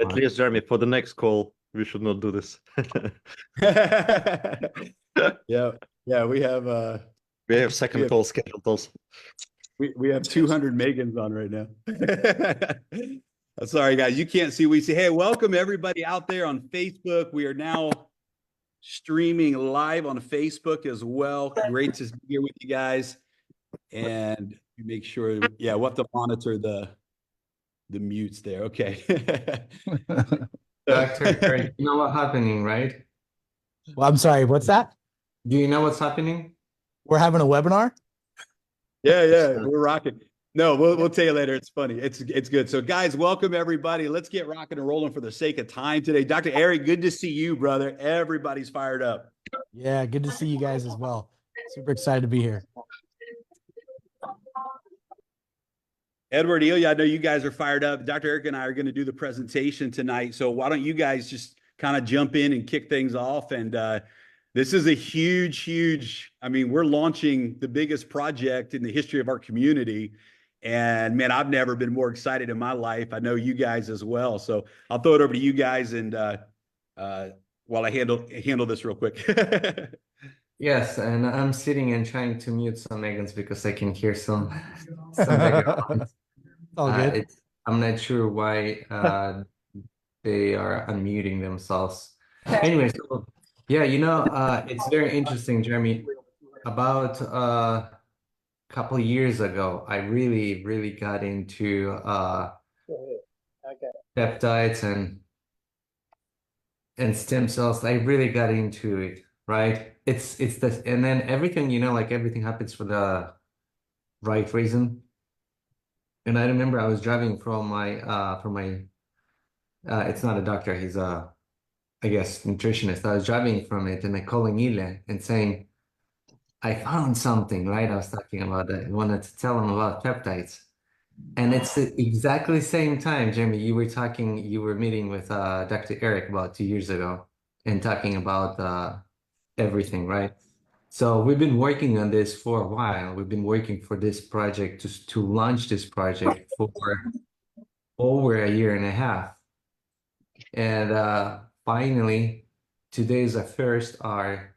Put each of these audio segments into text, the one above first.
please, Jeremy, for the next call, we should not do this. Yeah, yeah, we have second call scheduled also. We have 200 Megans on right now. Sorry, guys, you can't see. We see. Hey, welcome everybody out there on Facebook. We are now streaming live on Facebook as well. Great to be here with you guys. And make sure, yeah, we'll have to monitor the mutes there. Okay. Dr. Eric, you know what's happening, right? Well, I'm sorry, what's that? Do you know what's happening? We're having a webinar? Yeah, we're rocking. No, we'll tell you later. It's funny. It's good. So, guys, welcome everybody. Let's get rocking and rolling for the sake of time today. Dr. Eric, good to see you, brother. Everybody's fired up. Yeah, good to see you guys as well. Super excited to be here. Edward, Ilya, I know you guys are fired up. Dr. Eric and I are going to do the presentation tonight. So why don't you guys just kind of jump in and kick things off? And this is a huge, I mean, we're launching the biggest project in the history of our community. And man, I've never been more excited in my life. I know you guys as well. So I'll throw it over to you guys and while I handle this real quick. Yes, and I'm sitting and trying to mute some Megans because I can hear some background. All good. I'm not sure why they are unmuting themselves. Anyway, so yeah, it's very interesting, Jeremy. About a couple of years ago, I really got into peptides and stem cells. I really got into it, right? It's this, and then everything, like everything happens for the right reason. And I remember I was driving from my it's not a doctor, he's a, I guess, nutritionist. I was driving from it and I calling Ile and saying, I found something, right? I was talking about that. I wanted to tell him about peptides. And it's exactly the same time, Jeremy, you were meeting with Dr. Eric about 2 years ago and talking about everything, right? So we've been working on this for a while. We've been working for this project to launch this project for over a year and a half. And finally, today is our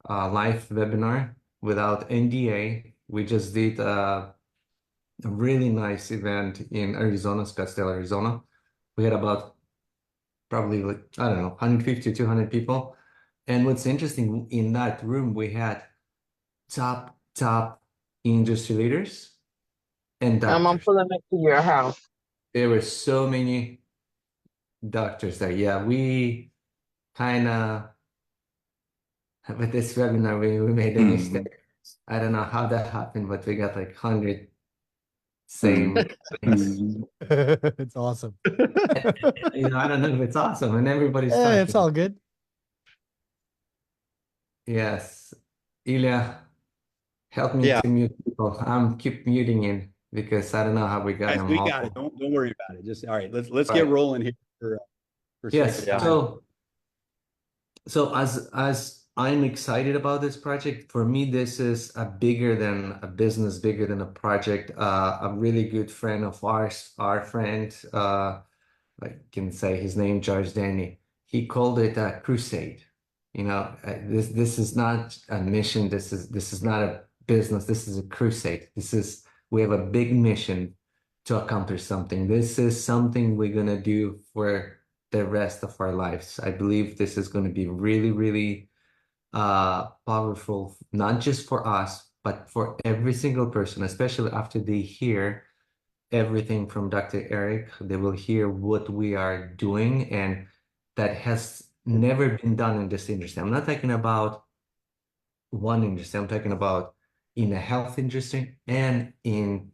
live webinar without NDA. We just did a really nice event in Arizona, Scottsdale, Arizona. We had about probably, like, I don't know, 150 to 200 people. And what's interesting, in that room, we had top industry leaders and doctors. I'm pulling up to your house. There were so many doctors there. Yeah, we kind of, with this webinar, we made a mistake. I don't know how that happened, but we got like 100 same things. It's awesome. I don't know if it's awesome, and everybody's Hey, talking. it's all good. Yes. Ilya, help me to mute people. I'm keep muting in because I don't know how we got him. We got it. Don't worry about it. Just all right. Let's get rolling here for yes. So as I'm excited about this project. For me, this is a bigger than a business, bigger than a project. A really good friend of ours, our friend, I can say his name, George Danny. He called it a crusade. This is not a mission. This is not a business. This is a crusade. We have a big mission to accomplish something. This is something we're gonna do for the rest of our lives. I believe this is going to be really powerful, not just for us, but for every single person, especially after they hear everything from Dr. Eric. They will hear what we are doing, and that has never been done in this industry. I'm not talking about one industry. I'm talking about in the health industry and in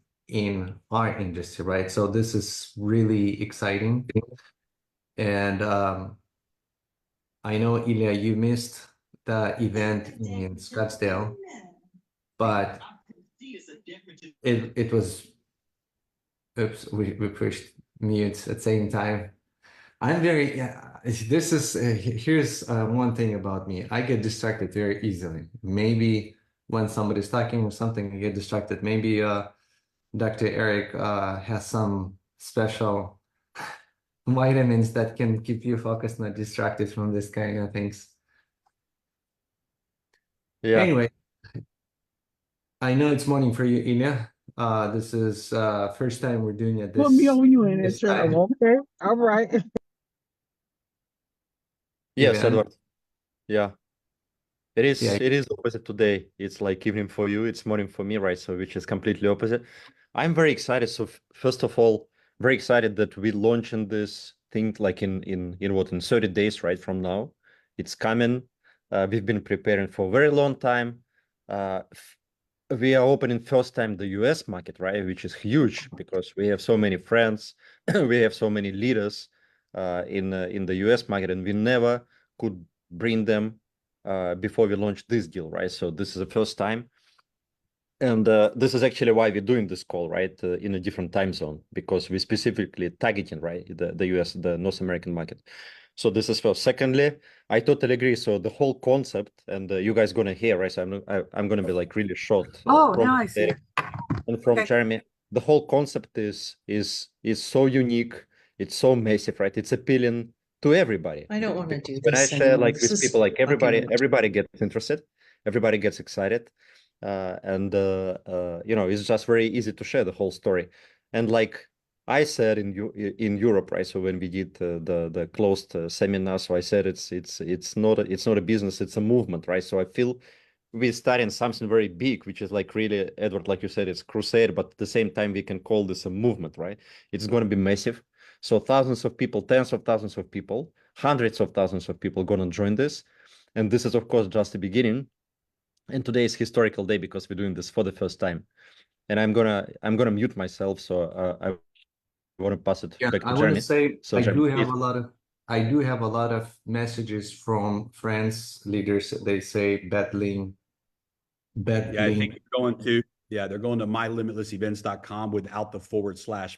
our industry, right? So this is really exciting. And I know, Ilya, you missed the event in Scottsdale, but it was, oops, we pushed mute at the same time. I'm very, here's one thing about me. I get distracted very easily. Maybe when somebody's talking or something, I get distracted. Maybe Dr. Eric has some special vitamins that can keep you focused, not distracted from this kind of things. Yeah. Anyway, I know it's morning for you, Ilya. This is first time we're doing it Put me on you in this this time, time okay? All right. Yes, event. Edward. Yeah. It Yeah, is opposite today. It's like evening for you, it's morning for me, right? So which is completely opposite. I'm very excited. So first of all, very excited that we launching this thing like in what, in 30 days, right, from now. It's coming. We've been preparing for a very long time. We are opening first time the US market, right, which is huge because we have so many friends, we have so many leaders in the US market, and we never could bring them before we launched this deal, right? So this is the first time. And this is actually why we're doing this call, right, in a different time zone, because we're specifically targeting, right, the US, the North American market. So this is first. Secondly, I totally agree. So the whole concept, and you guys gonna hear, right? So I'm gonna be like really short. Oh, From now I see. Derek and from Okay. Jeremy. The whole concept is so unique. It's so massive, right? It's appealing to everybody. I don't want to Because do when I this share anymore. like This with is people, like fucking. everybody gets interested, everybody gets excited, and you know, it's just very easy to share the whole story. And like I said in Europe, right? So when we did the closed seminar, so I said it's not a business, it's a movement, right? So I feel we're starting something very big, which is like really, Edward, like you said, it's crusade, but at the same time, we can call this a movement, right? It's going to be massive. So thousands of people, tens of thousands of people, hundreds of thousands of people going to join this. And this is, of course, just the beginning. And today is historical day because we're doing this for the first time. And I'm gonna mute myself. So I want to pass it yeah. back to I want to Jeremy. say So Jeremy, please. I do have a lot of messages from friends, leaders. They say battling. Yeah, I think they're going to mylimitlessevents.com without the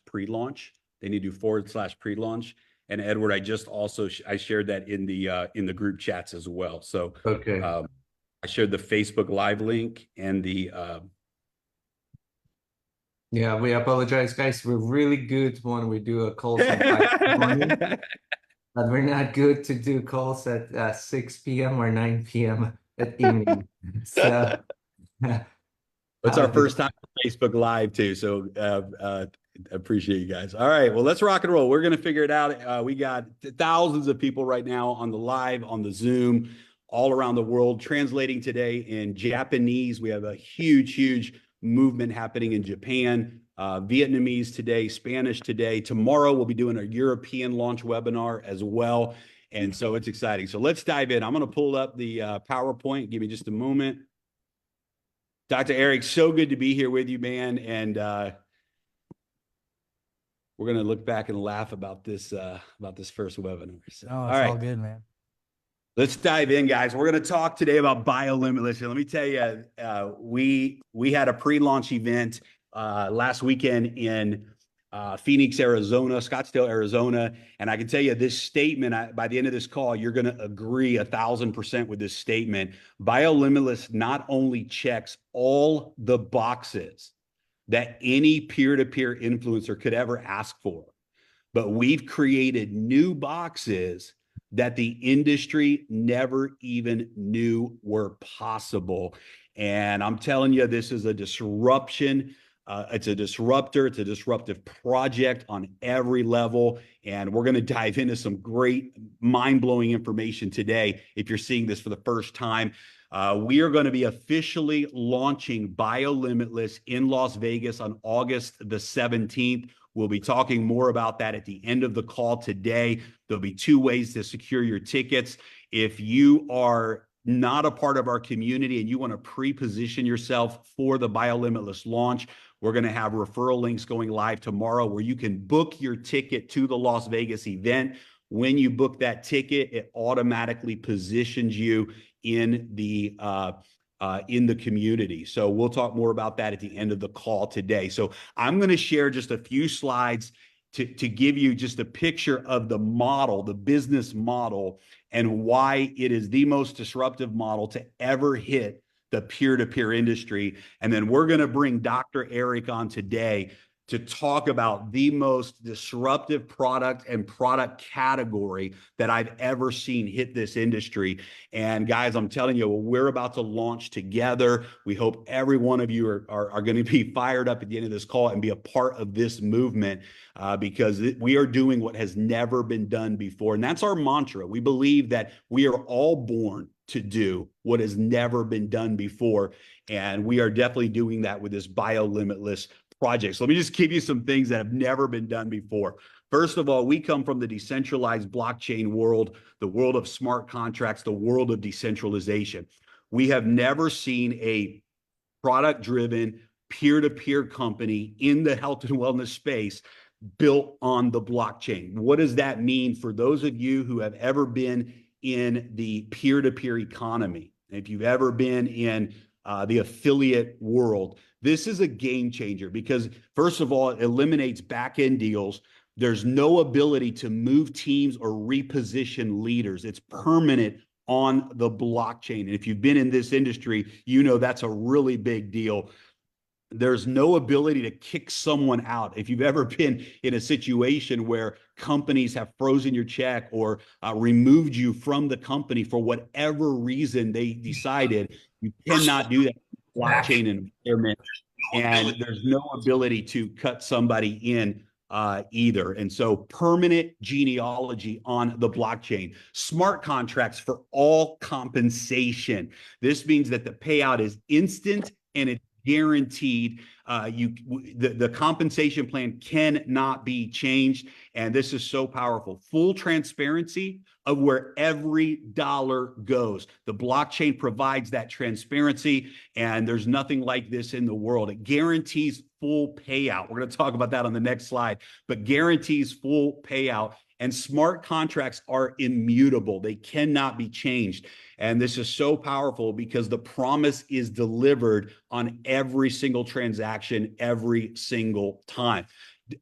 / pre-launch. They need to do / pre-launch. And Edward, I just also I shared that in the group chats as well. So Okay. I shared the Facebook Live link and the Yeah, we apologize, guys. We're really good when we do a calls at 5 in the morning, but we're not good to do calls at 6 p.m. or 9 p.m. at evening. So it's our first time on Facebook Live too. So appreciate you guys. All right, well, let's rock and roll. We're gonna figure it out. We got thousands of people right now on the live, on the Zoom, all around the world, translating today in Japanese. We have a huge movement happening in Japan, Vietnamese today, Spanish today. Tomorrow we'll be doing a European launch webinar as well. And so it's exciting. So let's dive in. I'm going to pull up the PowerPoint. Give me just a moment. Dr. Eric, so good to be here with you, man. And we're going to look back and laugh about this first webinar. So, Oh, it's all good, man. Let's dive in, guys. We're going to talk today about Biolimitless. And let me tell you, we had a pre-launch event last weekend in Phoenix, Arizona, Scottsdale, Arizona. And I can tell you this statement, by the end of this call, you're going to agree 1,000% with this statement. Biolimitless not only checks all the boxes that any peer-to-peer influencer could ever ask for, but we've created new boxes that the industry never even knew were possible. And I'm telling you, this is a disruption. It's a disruptor. It's a disruptive project on every level. And we're going to dive into some great mind-blowing information today. If you're seeing this for the first time, we are going to be officially launching Biolimitless in Las Vegas on August the 17th. We'll be talking more about that at the end of the call today. There'll be 2 ways to secure your tickets. If you are not a part of our community and you want to pre-position yourself for the Biolimitless launch, we're going to have referral links going live tomorrow where you can book your ticket to the Las Vegas event. When you book that ticket, it automatically positions you in the community. So we'll talk more about that at the end of the call today. So I'm going to share just a few slides to give you just a picture of the model, the business model, and why it is the most disruptive model to ever hit the peer-to-peer industry. And then we're going to bring Dr. Eric on today to talk about the most disruptive product and product category that I've ever seen hit this industry. And guys, I'm telling you, we're about to launch together. We hope every one of you are going to be fired up at the end of this call and be a part of this movement, because we are doing what has never been done before. And that's our mantra. We believe that we are all born to do what has never been done before. And we are definitely doing that with this Biolimitless project. So let me just give you some things that have never been done before. First of all, we come from the decentralized blockchain world, the world of smart contracts, the world of decentralization. We have never seen a product-driven, peer-to-peer company in the health and wellness space built on the blockchain. What does that mean for those of you who have ever been in the peer-to-peer economy? If you've ever been in the affiliate world, this is a game changer because, first of all, it eliminates back-end deals. There's no ability to move teams or reposition leaders. It's permanent on the blockchain. And if you've been in this industry, you know that's a really big deal. There's no ability to kick someone out. If you've ever been in a situation where companies have frozen your check or removed you from the company for whatever reason they decided, you cannot do that in blockchain environment. And there's no ability to cut somebody in either. And so permanent genealogy on the blockchain, smart contracts for all compensation. This means that the payout is instant and it's guaranteed. The compensation plan cannot be changed. And this is so powerful. Full transparency of where every dollar goes. The blockchain provides that transparency, and there's nothing like this in the world. It guarantees full payout. We're going to talk about that on the next slide, but guarantees full payout. And smart contracts are immutable. They cannot be changed. And this is so powerful because the promise is delivered on every single transaction, every single time.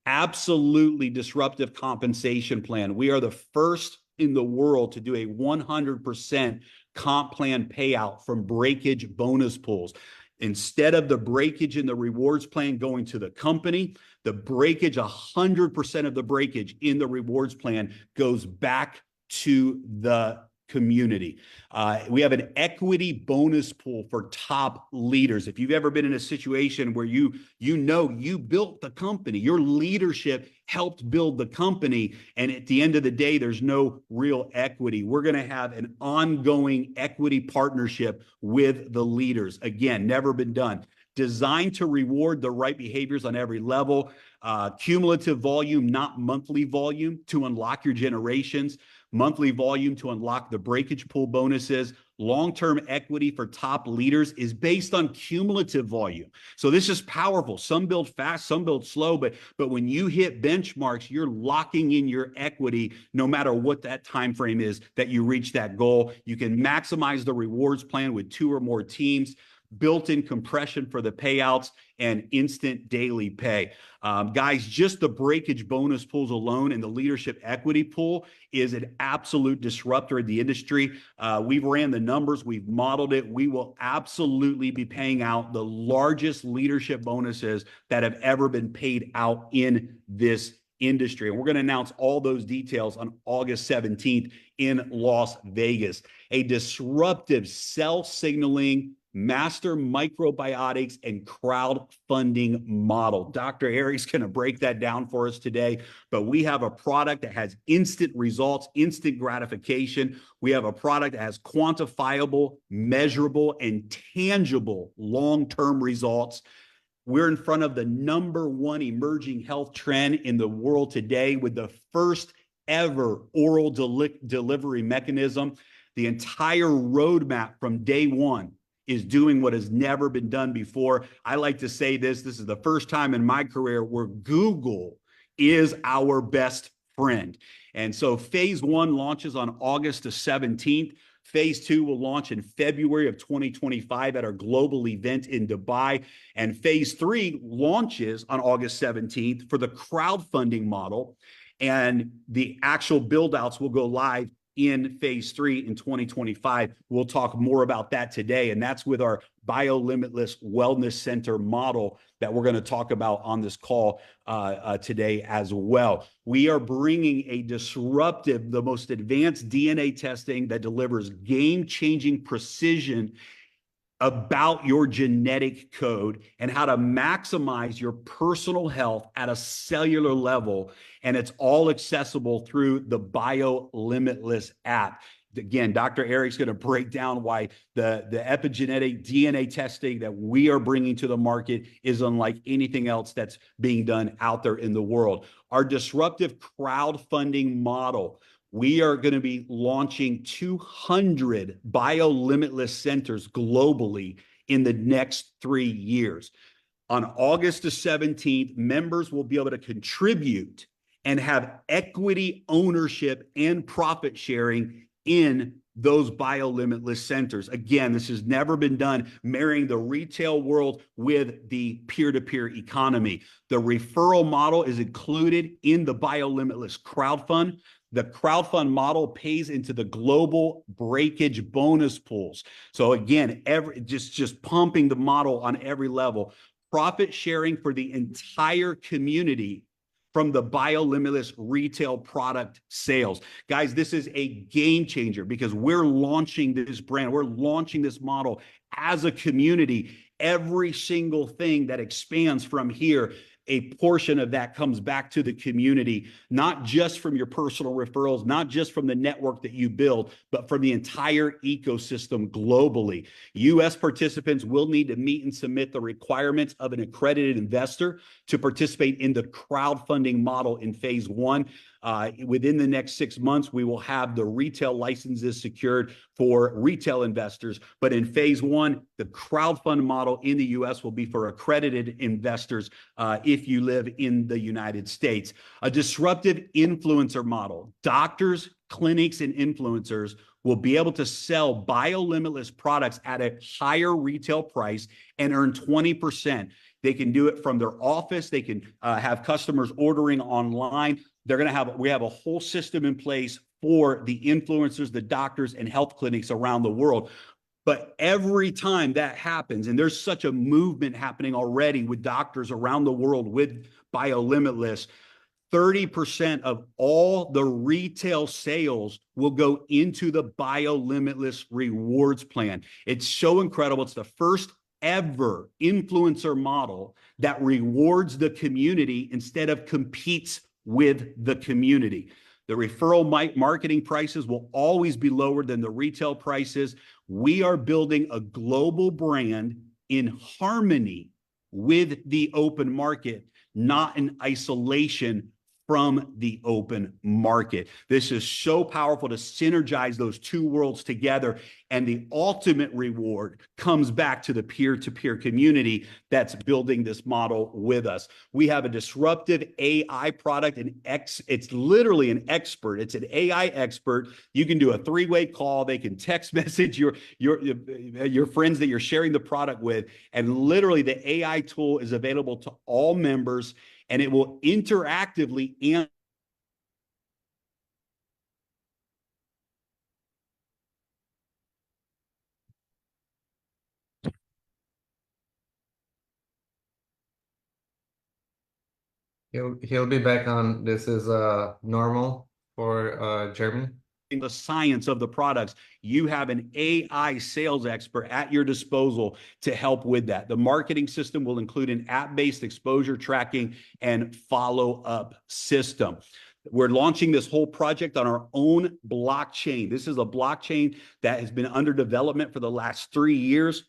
Absolutely disruptive compensation plan. We are the first in the world to do a 100% comp plan payout from breakage bonus pools. Instead of the breakage in the rewards plan going to the company, the breakage, 100% of the breakage in the rewards plan goes back to the community. We have an equity bonus pool for top leaders. If you've ever been in a situation where you built the company, your leadership helped build the company, and at the end of the day, there's no real equity. We're going to have an ongoing equity partnership with the leaders. Again, never been done. Designed to reward the right behaviors on every level. Cumulative volume, not monthly volume, to unlock your generations. Monthly volume to unlock the breakage pool bonuses. Long-term equity for top leaders is based on cumulative volume. So this is powerful. Some build fast, some build slow, but when you hit benchmarks, you're locking in your equity no matter what that time frame is that you reach that goal. You can maximize the rewards plan with 2 or more teams, built-in compression for the payouts, and instant daily pay. Guys, just the breakage bonus pools alone and the leadership equity pool is an absolute disruptor in the industry. We've ran the numbers, we've modeled it. We will absolutely be paying out the largest leadership bonuses that have ever been paid out in this industry. And we're going to announce all those details on August 17th in Las Vegas. A disruptive cell signaling, master microbiotics, and crowdfunding model. Dr. Eric's going to break that down for us today, but we have a product that has instant results, instant gratification. We have a product that has quantifiable, measurable, and tangible long-term results. We're in front of the #1 emerging health trend in the world today with the first ever oral delivery mechanism. The entire roadmap from day one is doing what has never been done before. I like to say this is the first time in my career where Google is our best friend. And so phase 1 launches on August the 17th. Phase 2 will launch in February of 2025 at our global event in Dubai. And phase 3 launches on August 17th for the crowdfunding model. And the actual build outs will go live in phase 3 in 2025. We'll talk more about that today. And that's with our Biolimitless Wellness Center model that we're going to talk about on this call today as well. We are bringing a disruptive, the most advanced DNA testing that delivers game-changing precision about your genetic code and how to maximize your personal health at a cellular level. And it's all accessible through the Biolimitless app. Again, Dr. Eric's going to break down why the epigenetic DNA testing that we are bringing to the market is unlike anything else that's being done out there in the world. Our disruptive crowdfunding model. We are going to be launching 200 Biolimitless centers globally in the next 3 years. On August the 17th, members will be able to contribute and have equity ownership and profit sharing in those Biolimitless centers. Again, this has never been done, marrying the retail world with the peer-to-peer economy. The referral model is included in the Biolimitless crowdfund. The crowdfund model pays into the global breakage bonus pools. So again, just pumping the model on every level. Profit sharing for the entire community from the Biolimitless retail product sales. Guys, this is a game changer because we're launching this brand. We're launching this model as a community. Every single thing that expands from here, a portion of that comes back to the community, not just from your personal referrals, not just from the network that you build, but from the entire ecosystem globally. U.S. participants will need to meet and submit the requirements of an accredited investor to participate in the crowdfunding model in phase one. Within the next 6 months, we will have the retail licenses secured for retail investors. But in phase one, the crowdfund model in the U.S. will be for accredited investors if you live in the United States. A disruptive influencer model. Doctors, clinics, and influencers will be able to sell Biolimitless products at a higher retail price and earn 20%. They can do it from their office. They can have customers ordering online. We have a whole system in place for the influencers, the doctors, and health clinics around the world. But every time that happens, and there's such a movement happening already with doctors around the world with Biolimitless, 30% of all the retail sales will go into the Biolimitless rewards plan. It's so incredible. It's the first ever influencer model that rewards the community instead of competes with the community. The referral marketing prices will always be lower than the retail prices. We are building a global brand in harmony with the open market, not in isolation from the open market. This is so powerful to synergize those two worlds together. And the ultimate reward comes back to the peer-to-peer community that's building this model with us. We have a disruptive AI product, it's literally an expert. It's an AI expert. You can do a three-way call. They can text message your friends that you're sharing the product with. And literally the AI tool is available to all members, and it will interactively answer. He'll be back on. This is normal for Germany. The science of the products, you have an AI sales expert at your disposal to help with that. The marketing system will include an app-based exposure tracking and follow-up system. We're launching this whole project on our own blockchain. This is a blockchain that has been under development for the last 3 years.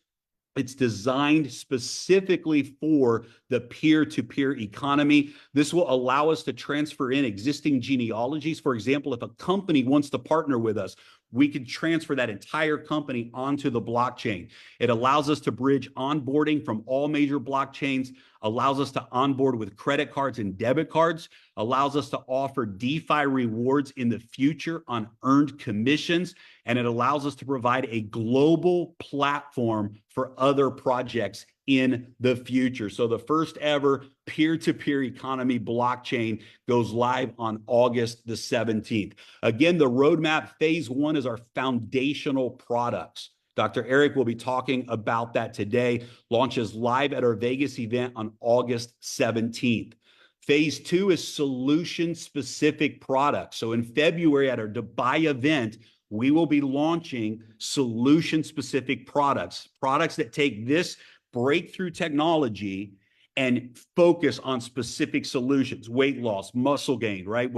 It's designed specifically for the peer-to-peer economy. This will allow us to transfer in existing genealogies. For example, if a company wants to partner with us, we can transfer that entire company onto the blockchain. It allows us to bridge onboarding from all major blockchains, allows us to onboard with credit cards and debit cards, allows us to offer DeFi rewards in the future on earned commissions, and it allows us to provide a global platform for other projects in the future. So the first ever peer-to-peer economy blockchain goes live on August the 17th. Again, the roadmap phase one is our foundational products. Dr. Eric will be talking about that today, launches live at our Vegas event on August 17th. Phase 2 is solution-specific products. So in February at our Dubai event, we will be launching solution-specific products that take this breakthrough technology and focus on specific solutions: weight loss, muscle gain, right?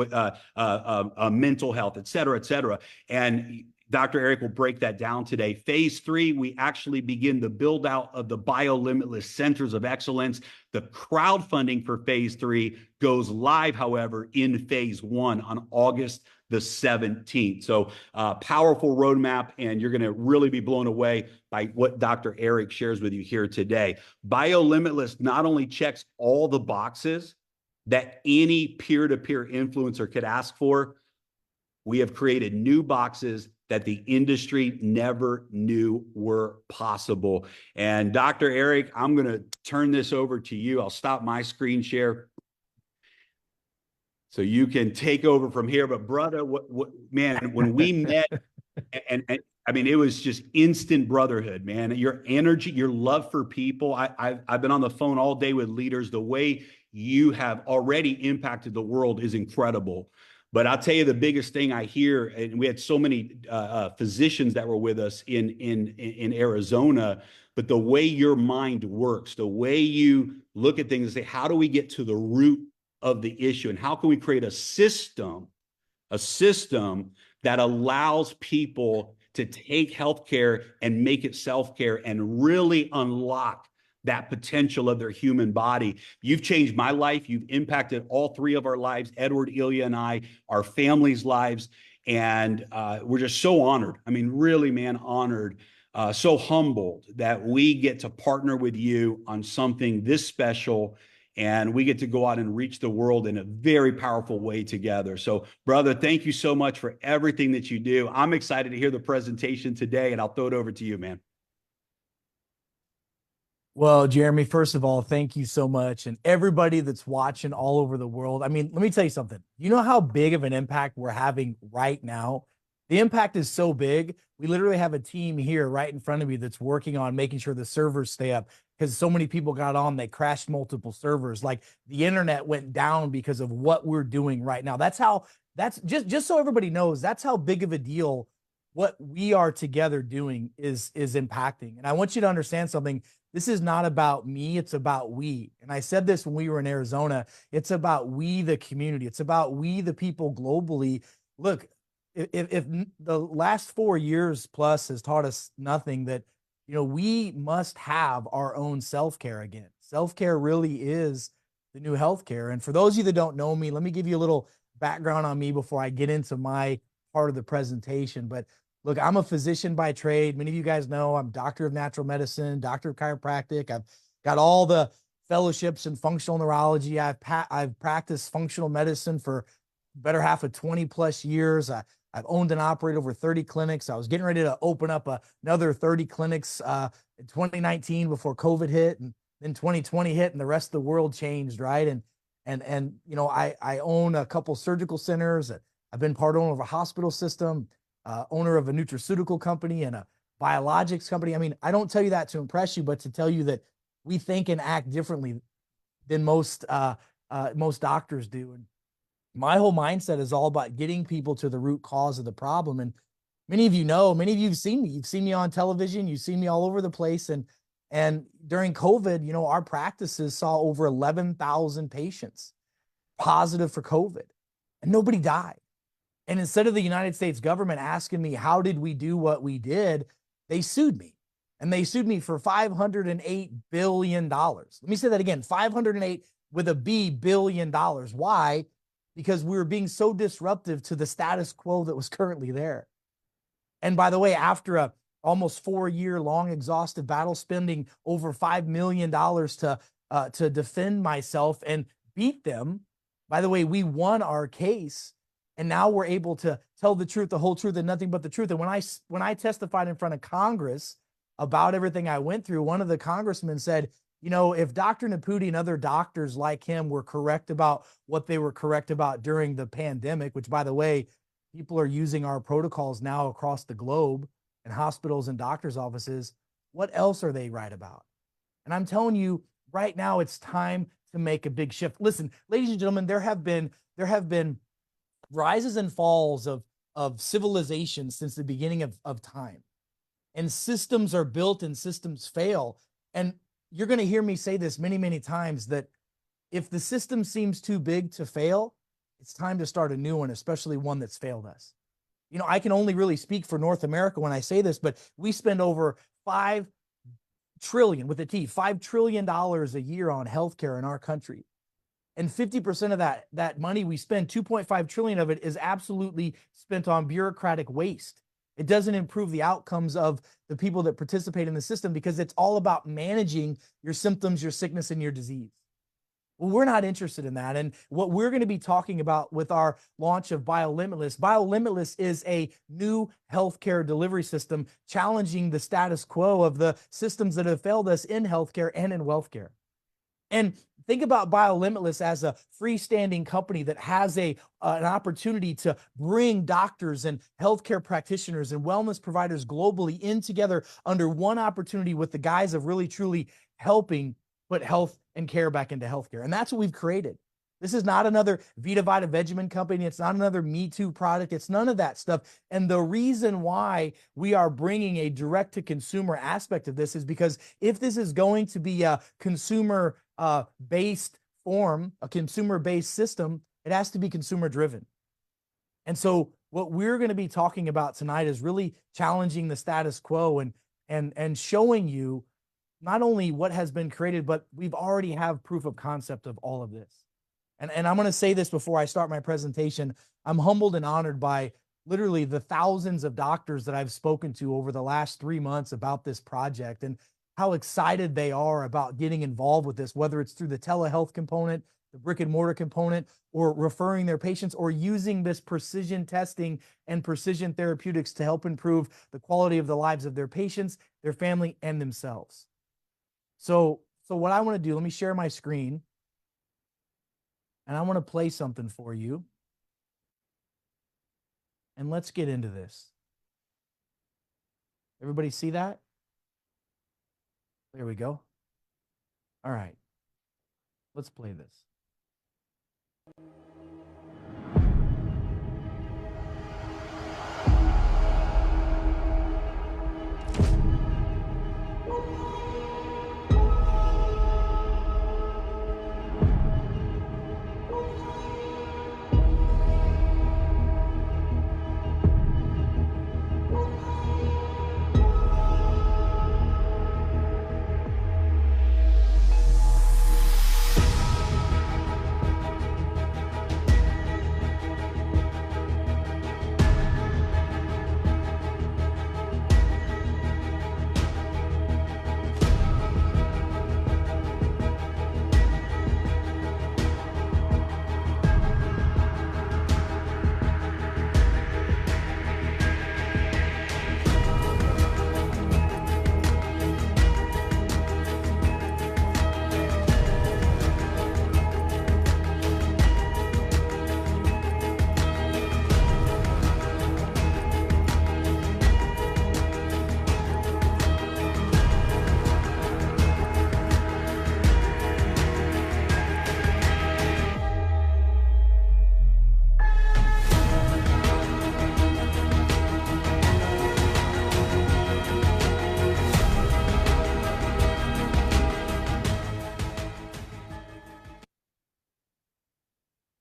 Mental health, et cetera, et cetera. And Dr. Eric will break that down today. Phase 3, we actually begin the build out of the Biolimitless Centers of Excellence. The crowdfunding for Phase 3 goes live, however, in Phase 1 on August the 17th. So powerful roadmap, and you're going to really be blown away by what Dr. Eric shares with you here today. Biolimitless not only checks all the boxes that any peer-to-peer influencer could ask for, we have created new boxes that the industry never knew were possible. And Dr. Eric, I'm going to turn this over to you. I'll stop my screen share so you can take over from here. But brother, man, when we met, and I mean, it was just instant brotherhood, man. Your energy, your love for people. I've been on the phone all day with leaders. The way you have already impacted the world is incredible. But I'll tell you the biggest thing I hear, and we had so many physicians that were with us in Arizona, but the way your mind works, the way you look at things and say, how do we get to the root of the issue? And how can we create a system that allows people to take healthcare and make it self-care and really unlock that potential of their human body? You've changed my life. You've impacted all three of our lives, Edward, Ilya, and I, our families' lives. And we're just so honored. I mean, really, man, honored, so humbled that we get to partner with you on something this special. And we get to go out and reach the world in a very powerful way together. So, brother, thank you so much for everything that you do. I'm excited to hear the presentation today, and I'll throw it over to you, man. Well, Jeremy, first of all, thank you so much. And everybody that's watching all over the world. I mean, let me tell you something. You know how big of an impact we're having right now? The impact is so big. We literally have a team here right in front of you that's working on making sure the servers stay up, because so many people got on, they crashed multiple servers. Like the internet went down because of what we're doing right now. That's just so everybody knows, that's how big of a deal what we are together doing is impacting. And I want you to understand something. This is not about me. It's about we. And I said this when we were in Arizona. It's about we, the community. It's about we, the people globally. Look, if the last 4 years plus has taught us nothing, that, you know, we must have our own self-care again. Self-care really is the new healthcare. And for those of you that don't know me, let me give you a little background on me before I get into my part of the presentation. But look, I'm a physician by trade. Many of you guys know I'm doctor of natural medicine, doctor of chiropractic. I've got all the fellowships in functional neurology. I've practiced functional medicine for better half of 20 plus years. I've owned and operated over 30 clinics. I was getting ready to open up another 30 clinics in 2019 before COVID hit, and then 2020 hit, and the rest of the world changed, right? And you know, I own a couple surgical centers. I've been part owner of a hospital system, owner of a nutraceutical company and a biologics company. I mean, I don't tell you that to impress you, but to tell you that we think and act differently than most doctors do. And my whole mindset is all about getting people to the root cause of the problem. And many of you know, many of you have seen me. You've seen me on television. You've seen me all over the place. And during COVID, you know, our practices saw over 11,000 patients positive for COVID, and nobody died. And instead of the United States government asking me, how did we do what we did? They sued me. And they sued me for $508 billion. Let me say that again, 508 with a B billion dollars. Why? Because we were being so disruptive to the status quo that was currently there. And by the way, after a almost 4-year long exhaustive battle, spending over $5 million to defend myself and beat them, by the way, we won our case. And now we're able to tell the truth, the whole truth, and nothing but the truth. And when I testified in front of Congress about everything I went through, one of the congressmen said, you know, if Dr. Naputi and other doctors like him were correct about what they were correct about during the pandemic, which, by the way, people are using our protocols now across the globe. and hospitals and doctors' offices, what else are they right about? And I'm telling you, right now, it's time to make a big shift. Listen, ladies and gentlemen, there have been rises and falls of civilization since the beginning of time. And systems are built and systems fail. And you're going to hear me say this many, many times, that if the system seems too big to fail, it's time to start a new one, especially one that's failed us. You know, I can only really speak for North America when I say this, but we spend over 5 trillion with a T, $5 trillion a year on healthcare in our country. And 50% of that money we spend, 2.5 trillion of it, is absolutely spent on bureaucratic waste. It doesn't improve the outcomes of the people that participate in the system, because it's all about managing your symptoms, your sickness, and your disease. Well, we're not interested in that. And what we're going to be talking about with our launch of Biolimitless, Biolimitless is a new healthcare delivery system challenging the status quo of the systems that have failed us in healthcare and in wealthcare. And think about Biolimitless as a freestanding company that has an opportunity to bring doctors and healthcare practitioners and wellness providers globally in together under one opportunity, with the guise of really, truly helping put health and care back into healthcare. And that's what we've created. This is not another Vita Vita Vegemin company. It's not another Me Too product. It's none of that stuff. And the reason why we are bringing a direct to consumer aspect of this is because if this is going to be a consumer based form, a consumer based system, it has to be consumer driven. And so what we're going to be talking about tonight is really challenging the status quo and showing you not only what has been created, but we've already have proof of concept of all of this. And I'm going to say this before I start my presentation. I'm humbled and honored by literally the thousands of doctors that I've spoken to over the last 3 months about this project, and how excited they are about getting involved with this, whether it's through the telehealth component, the brick and mortar component, or referring their patients, or using this precision testing and precision therapeutics to help improve the quality of the lives of their patients, their family, and themselves. So what I want to do, let me share my screen. And I want to play something for you. And let's get into this. Everybody see that? There we go. All right. Let's play this.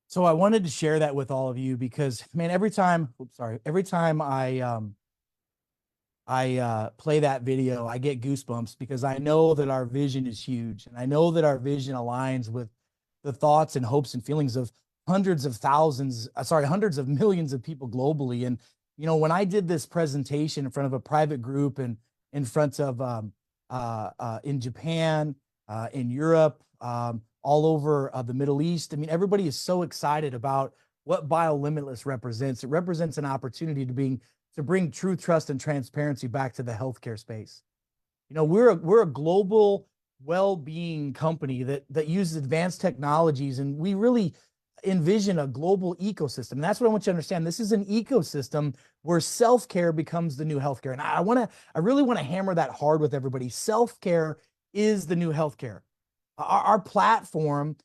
So I wanted to share that with all of you because, man, every time I play that video, I get goosebumps because I know that our vision is huge, and I know that our vision aligns with the thoughts and hopes and feelings of hundreds of millions of people globally. And you know, when I did this presentation in front of a private group and in front of in Japan, in Europe, all over the Middle East. I mean, everybody is so excited about what Biolimitless represents. It represents an opportunity to bring true trust and transparency back to the healthcare space. You know, we're a global well-being company that uses advanced technologies, and we really, envision a global ecosystem. And that's what I want you to understand. This is an ecosystem where self-care becomes the new healthcare. And I really want to hammer that hard with everybody. Self-care is the new healthcare. Our platform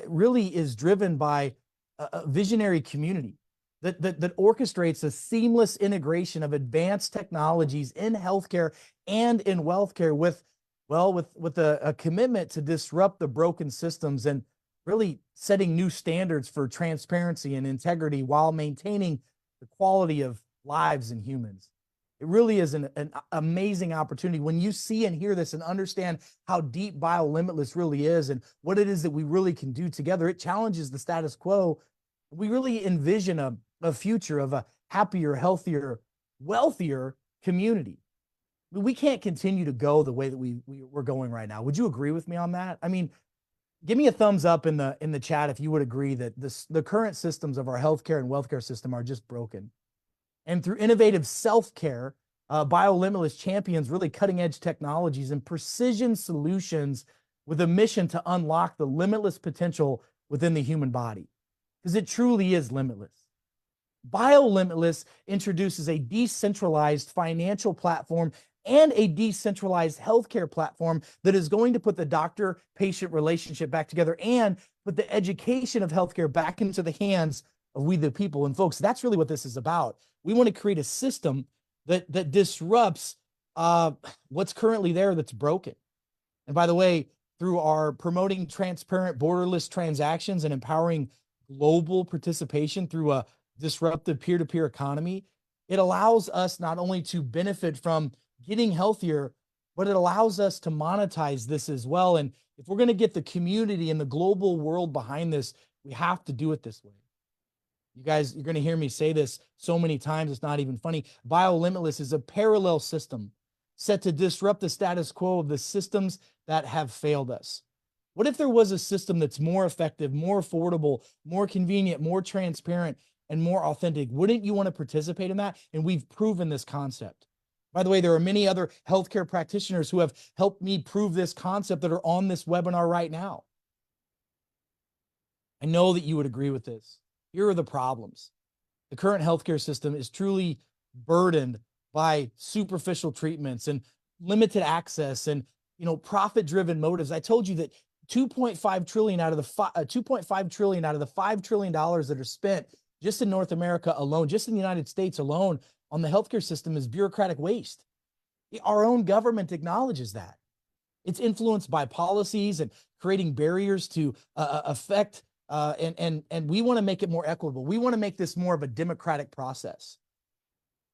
really is driven by a visionary community that orchestrates a seamless integration of advanced technologies in healthcare and in wealth care with a commitment to disrupt the broken systems and really setting new standards for transparency and integrity while maintaining the quality of lives and humans. It really is an amazing opportunity when you see and hear this and understand how deep Biolimitless really is and what it is that we really can do together. It challenges the status quo. We really envision a future of a happier, healthier, wealthier community. We can't continue to go the way that we're going right now. Would you agree with me on that? I mean, give me a thumbs up in the chat if you would agree that the current systems of our healthcare and wealthcare system are just broken. And through innovative self-care, Biolimitless champions really cutting-edge technologies and precision solutions with a mission to unlock the limitless potential within the human body, because it truly is limitless. Biolimitless introduces a decentralized financial platform and a decentralized healthcare platform that is going to put the doctor-patient relationship back together and put the education of healthcare back into the hands of we the people. And folks, that's really what this is about. We want to create a system that disrupts what's currently there that's broken. And by the way, through our promoting transparent, borderless transactions and empowering global participation through a disruptive peer-to-peer economy, it allows us not only to benefit from getting healthier, but it allows us to monetize this as well. And if we're going to get the community and the global world behind this, we have to do it this way. You guys, you're going to hear me say this so many times, it's not even funny. Biolimitless is a parallel system set to disrupt the status quo of the systems that have failed us. What if there was a system that's more effective, more affordable, more convenient, more transparent, and more authentic? Wouldn't you want to participate in that? And we've proven this concept. By the way, there are many other healthcare practitioners who have helped me prove this concept that are on this webinar right now. I know that you would agree with this. Here are the problems. The current healthcare system is truly burdened by superficial treatments and limited access and, profit-driven motives. I told you that 2.5 trillion out of the $2.5 trillion out of the $5 trillion that are spent just in North America alone, just in the United States alone on the healthcare system is bureaucratic waste. Our own government acknowledges that. It's influenced by policies and creating barriers to affect and we want to make it more equitable. We want to make this more of a democratic process.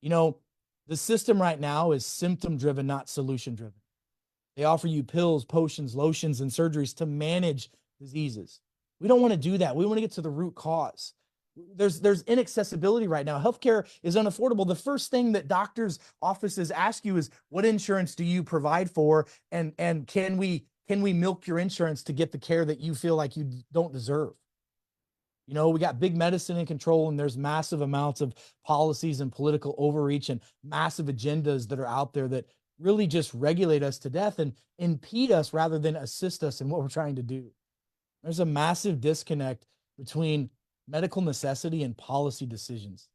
The system right now is symptom-driven, not solution-driven. They offer you pills, potions, lotions, and surgeries to manage diseases. We don't want to do that. We want to get to the root cause. There's inaccessibility right now. Healthcare is unaffordable. The first thing that doctors' offices ask you is, what insurance do you provide for? And can we milk your insurance to get the care that you feel like you don't deserve? We got big medicine in control, and there's massive amounts of policies and political overreach and massive agendas that are out there that really just regulate us to death and impede us rather than assist us in what we're trying to do. There's a massive disconnect between medical necessity and policy decisions.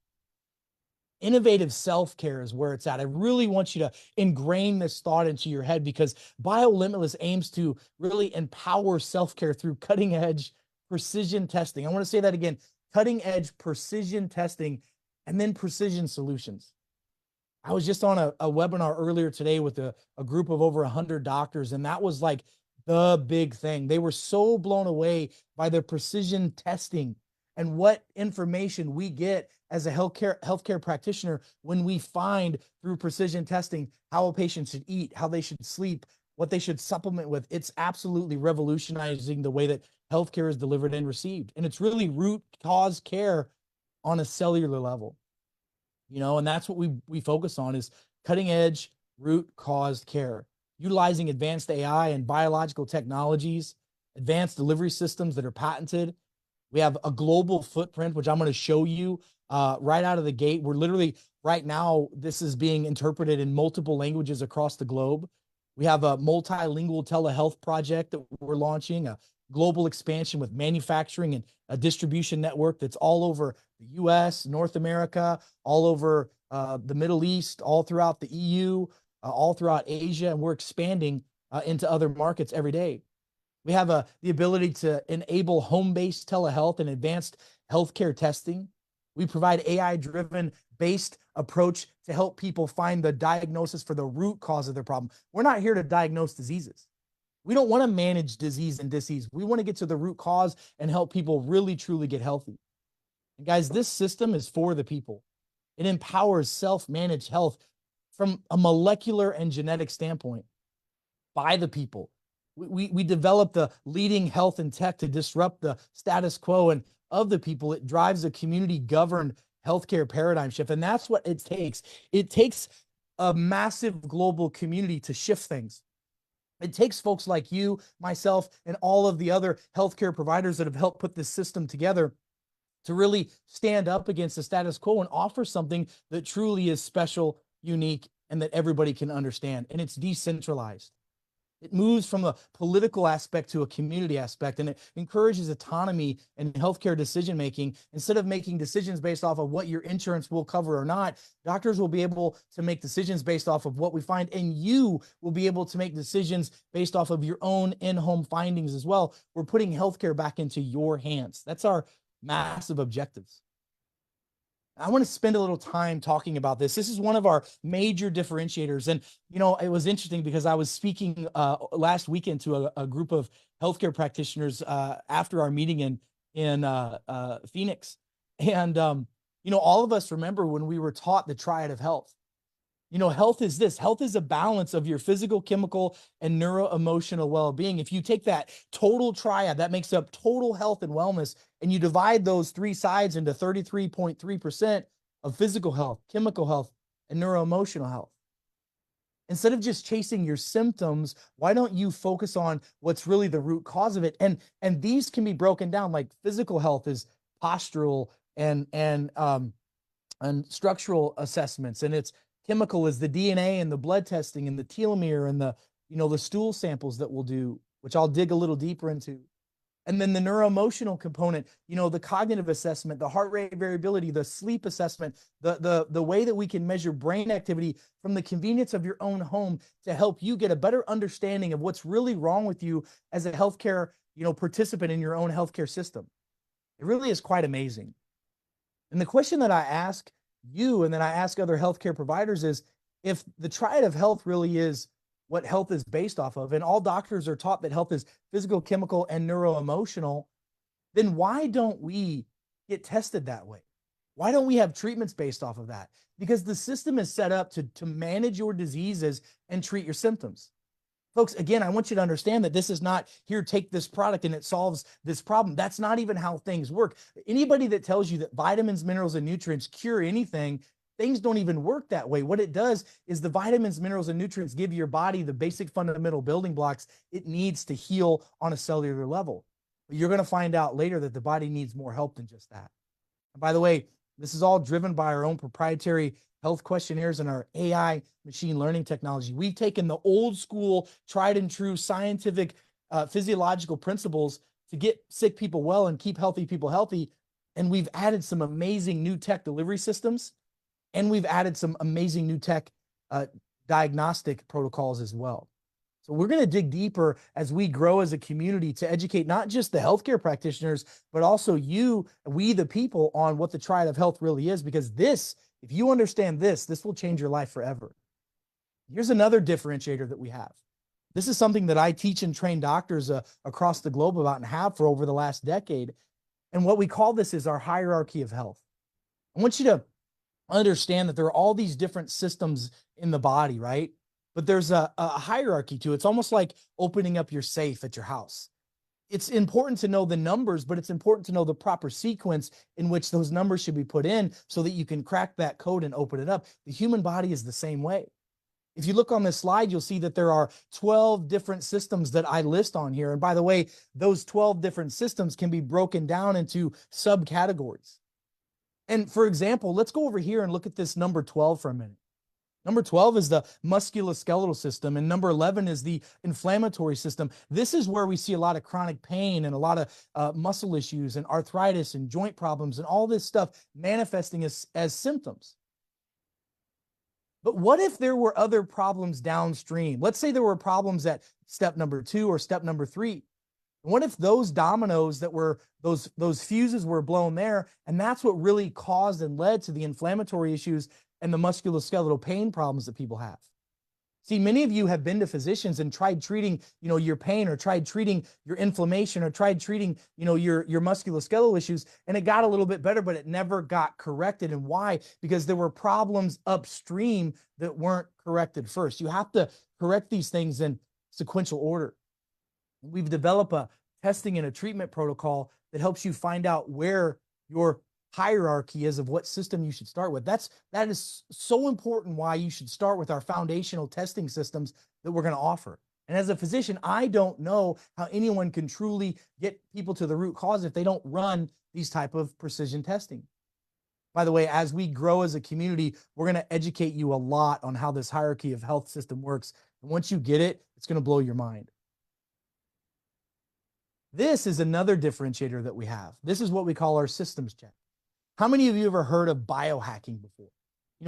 Innovative self-care is where it's at. I really want you to ingrain this thought into your head, because Biolimitless aims to really empower self-care through cutting-edge precision testing. I want to say that again, cutting-edge precision testing and then precision solutions. I was just on a webinar earlier today with a group of over 100 doctors, and that was like the big thing. They were so blown away by the precision testing and what information we get as a healthcare practitioner when we find through precision testing how a patient should eat, how they should sleep, what they should supplement with. It's absolutely revolutionizing the way that healthcare is delivered and received. And it's really root cause care on a cellular level. And that's what we focus on, is cutting edge root cause care, utilizing advanced AI and biological technologies, advanced delivery systems that are patented. We have a global footprint, which I'm going to show you right out of the gate. We're literally right now, this is being interpreted in multiple languages across the globe. We have a multilingual telehealth project that we're launching, a global expansion with manufacturing and a distribution network that's all over the US, North America, all over the Middle East, all throughout the EU, all throughout Asia, and we're expanding into other markets every day. We have the ability to enable home-based telehealth and advanced healthcare testing. We provide AI-driven based approach to help people find the diagnosis for the root cause of their problem. We're not here to diagnose diseases. We don't want to manage disease and disease. We want to get to the root cause and help people really, truly get healthy. And guys, this system is for the people. It empowers self-managed health from a molecular and genetic standpoint by the people. We develop the leading health and tech to disrupt the status quo, and of the people, it drives a community-governed healthcare paradigm shift. And that's what it takes. It takes a massive global community to shift things. It takes folks like you, myself, and all of the other healthcare providers that have helped put this system together to really stand up against the status quo and offer something that truly is special, unique, and that everybody can understand. And it's decentralized. It moves from a political aspect to a community aspect, and it encourages autonomy in healthcare decision-making. Instead of making decisions based off of what your insurance will cover or not, doctors will be able to make decisions based off of what we find, and you will be able to make decisions based off of your own in-home findings as well. We're putting healthcare back into your hands. That's our massive objectives. I want to spend a little time talking about this. This is one of our major differentiators. And, you know, it was interesting because I was speaking last weekend to a group of healthcare practitioners after our meeting in Phoenix. And, you know, all of us remember when we were taught the triad of health. You know, health is this. Health is a balance of your physical, chemical, and neuro-emotional well-being. If you take that total triad, that makes up total health and wellness, and you divide those three sides into 33.3% of physical health, chemical health, and neuro-emotional health. Instead of just chasing your symptoms, why don't you focus on what's really the root cause of it? And these can be broken down, like physical health is postural and structural assessments, and it's chemical is the DNA and the blood testing and the telomere and the, you know, the stool samples that we'll do, which I'll dig a little deeper into. And then the neuroemotional component, you know, the cognitive assessment, the heart rate variability, the sleep assessment, the way that we can measure brain activity from the convenience of your own home to help you get a better understanding of what's really wrong with you as a healthcare, you know, participant in your own healthcare system. It really is quite amazing. And the question that I ask you, and then I ask other healthcare providers, is if the triad of health really is what health is based off of, and all doctors are taught that health is physical, chemical, and neuroemotional, then why don't we get tested that way? Why don't we have treatments based off of that? Because the system is set up to manage your diseases and treat your symptoms. Folks, again, I want you to understand that this is not here, take this product and it solves this problem. That's not even how things work. Anybody that tells you that vitamins, minerals, and nutrients cure anything, things don't even work that way. What it does is the vitamins, minerals, and nutrients give your body the basic fundamental building blocks it needs to heal on a cellular level. But you're going to find out later that the body needs more help than just that. And by the way, this is all driven by our own proprietary health questionnaires and our AI machine learning technology. We've taken the old school, tried and true scientific physiological principles to get sick people well and keep healthy people healthy. And we've added some amazing new tech delivery systems. And we've added some amazing new tech diagnostic protocols as well. So we're going to dig deeper as we grow as a community to educate not just the healthcare practitioners, but also you, we the people, on what the triad of health really is. Because this, if you understand this, this will change your life forever. Here's another differentiator that we have. This is something that I teach and train doctors across the globe about and have for over the last decade. And what we call this is our hierarchy of health. I want you to understand that there are all these different systems in the body, right? But there's a hierarchy to it. It's almost like opening up your safe at your house. It's important to know the numbers, but it's important to know the proper sequence in which those numbers should be put in so that you can crack that code and open it up. The human body is the same way. If you look on this slide, you'll see that there are 12 different systems that I list on here. And by the way, those 12 different systems can be broken down into subcategories. And for example, let's go over here and look at this number 12 for a minute. Number 12 is the musculoskeletal system, and number 11 is the inflammatory system. This is where we see a lot of chronic pain and a lot of muscle issues and arthritis and joint problems and all this stuff manifesting as symptoms. But what if there were other problems downstream? Let's say there were problems at step number 2 or step number 3. What if those dominoes that were those fuses were blown there, and that's what really caused and led to the inflammatory issues and the musculoskeletal pain problems that people have? See, many of you have been to physicians and tried treating, your pain, or tried treating your inflammation, or tried treating, your musculoskeletal issues, and it got a little bit better, but it never got corrected. And why? Because there were problems upstream that weren't corrected first. You have to correct these things in sequential order. We've developed a testing and a treatment protocol that helps you find out where your hierarchy is of what system you should start with. That is so important, why you should start with our foundational testing systems that we're going to offer. And as a physician, I don't know how anyone can truly get people to the root cause if they don't run these type of precision testing. By the way, as we grow as a community, we're going to educate you a lot on how this hierarchy of health system works. And once you get it, it's going to blow your mind. This is another differentiator that we have. This is what we call our systems check. How many of you ever heard of biohacking before?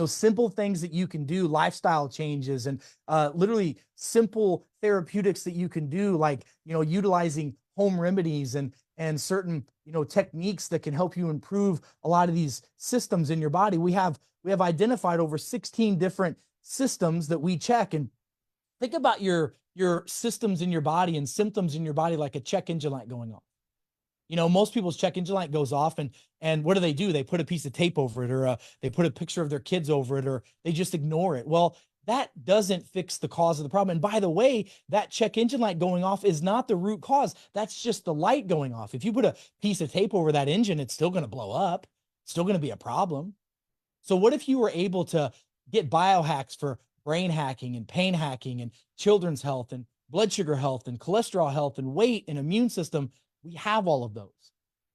Simple things that you can do, lifestyle changes, and literally simple therapeutics that you can do, like, utilizing home remedies and certain, techniques that can help you improve a lot of these systems in your body. We have identified over 16 different systems that we check. And think about your systems in your body and symptoms in your body like a check engine light going off. Most people's check engine light goes off, and what do? They put a piece of tape over it, or they put a picture of their kids over it, or they just ignore it. Well, that doesn't fix the cause of the problem. And by the way, that check engine light going off is not the root cause. That's just the light going off. If you put a piece of tape over that engine, it's still going to blow up. It's still going to be a problem. So what if you were able to get biohacks for brain hacking and pain hacking and children's health and blood sugar health and cholesterol health and weight and immune system? We have all of those.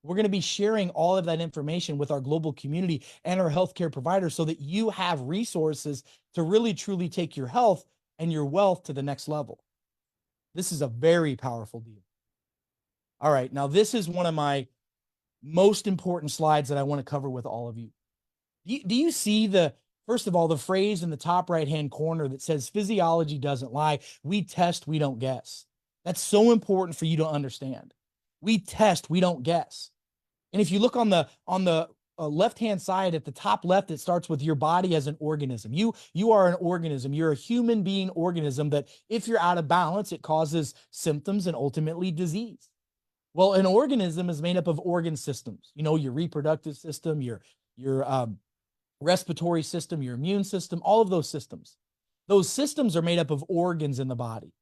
We're going to be sharing all of that information with our global community and our healthcare providers so that you have resources to really, truly take your health and your wealth to the next level. This is a very powerful deal. All right. Now, this is one of my most important slides that I want to cover with all of you. Do you see first of all, the phrase in the top right-hand corner that says physiology doesn't lie? We test, we don't guess. That's so important for you to understand. We test, we don't guess. And if you look on the left-hand side at the top left, it starts with your body as an organism. You are an organism. You're a human being organism that if you're out of balance, it causes symptoms and ultimately disease. Well, an organism is made up of organ systems. Your reproductive system, your respiratory system, your immune system, all of those systems. Those systems are made up of organs in the body.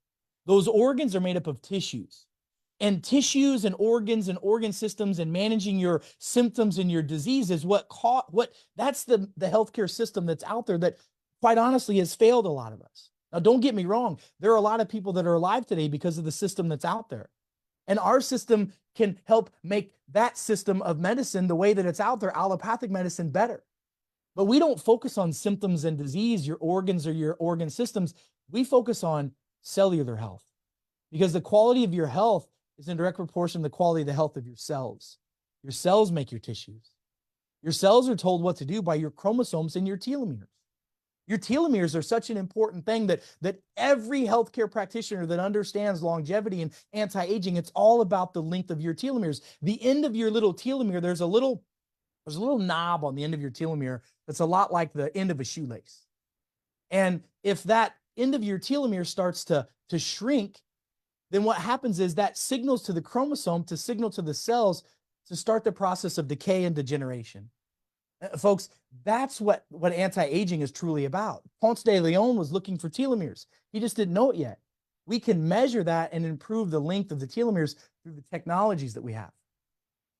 Those organs are made up of tissues. And tissues and organ systems and managing your symptoms and your disease is that's the healthcare system that's out there that, quite honestly, has failed a lot of us. Now, don't get me wrong. There are a lot of people that are alive today because of the system that's out there. And our system can help make that system of medicine, the way that it's out there, allopathic medicine, better. But we don't focus on symptoms and disease, your organs or your organ systems. We focus on cellular health, because the quality of your health is in direct proportion to the quality of the health of your cells. Your cells make your tissues. Your cells are told what to do by your chromosomes and your telomeres. Your telomeres are such an important thing that every healthcare practitioner that understands longevity and anti-aging, it's all about the length of your telomeres. The end of your little telomere, there's a little knob on the end of your telomere that's a lot like the end of a shoelace. And if that end of your telomere starts to shrink, then what happens is that signals to the chromosome to signal to the cells to start the process of decay and degeneration. Folks, that's what anti-aging is truly about. Ponce de Leon was looking for telomeres. He just didn't know it yet. We can measure that and improve the length of the telomeres through the technologies that we have.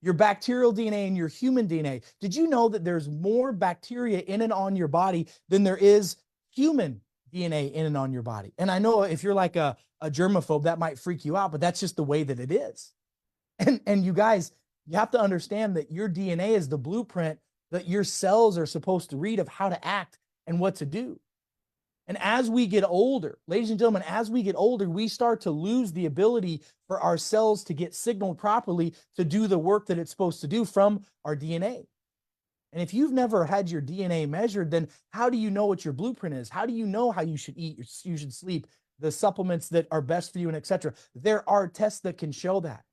Your bacterial DNA and your human DNA. Did you know that there's more bacteria in and on your body than there is human DNA in and on your body? And I know if you're like a germaphobe, that might freak you out, but that's just the way that it is. And you guys, you have to understand that your DNA is the blueprint that your cells are supposed to read of how to act and what to do. And as we get older, ladies and gentlemen, as we get older, we start to lose the ability for our cells to get signaled properly to do the work that it's supposed to do from our DNA. And if you've never had your DNA measured, then how do you know what your blueprint is? How do you know how you should eat, you should sleep, the supplements that are best for you, and et cetera? There are tests that can show that.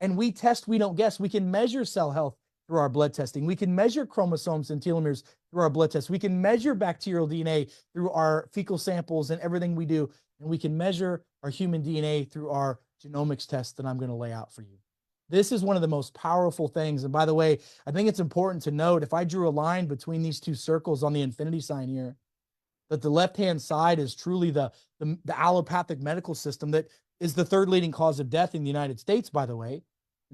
And we test, we don't guess. We can measure cell health through our blood testing. We can measure chromosomes and telomeres through our blood tests. We can measure bacterial DNA through our fecal samples and everything we do. And we can measure our human DNA through our genomics test that I'm going to lay out for you. This is one of the most powerful things. And by the way, I think it's important to note, if I drew a line between these two circles on the infinity sign here, that the left-hand side is truly the allopathic medical system that is the third leading cause of death in the United States, by the way.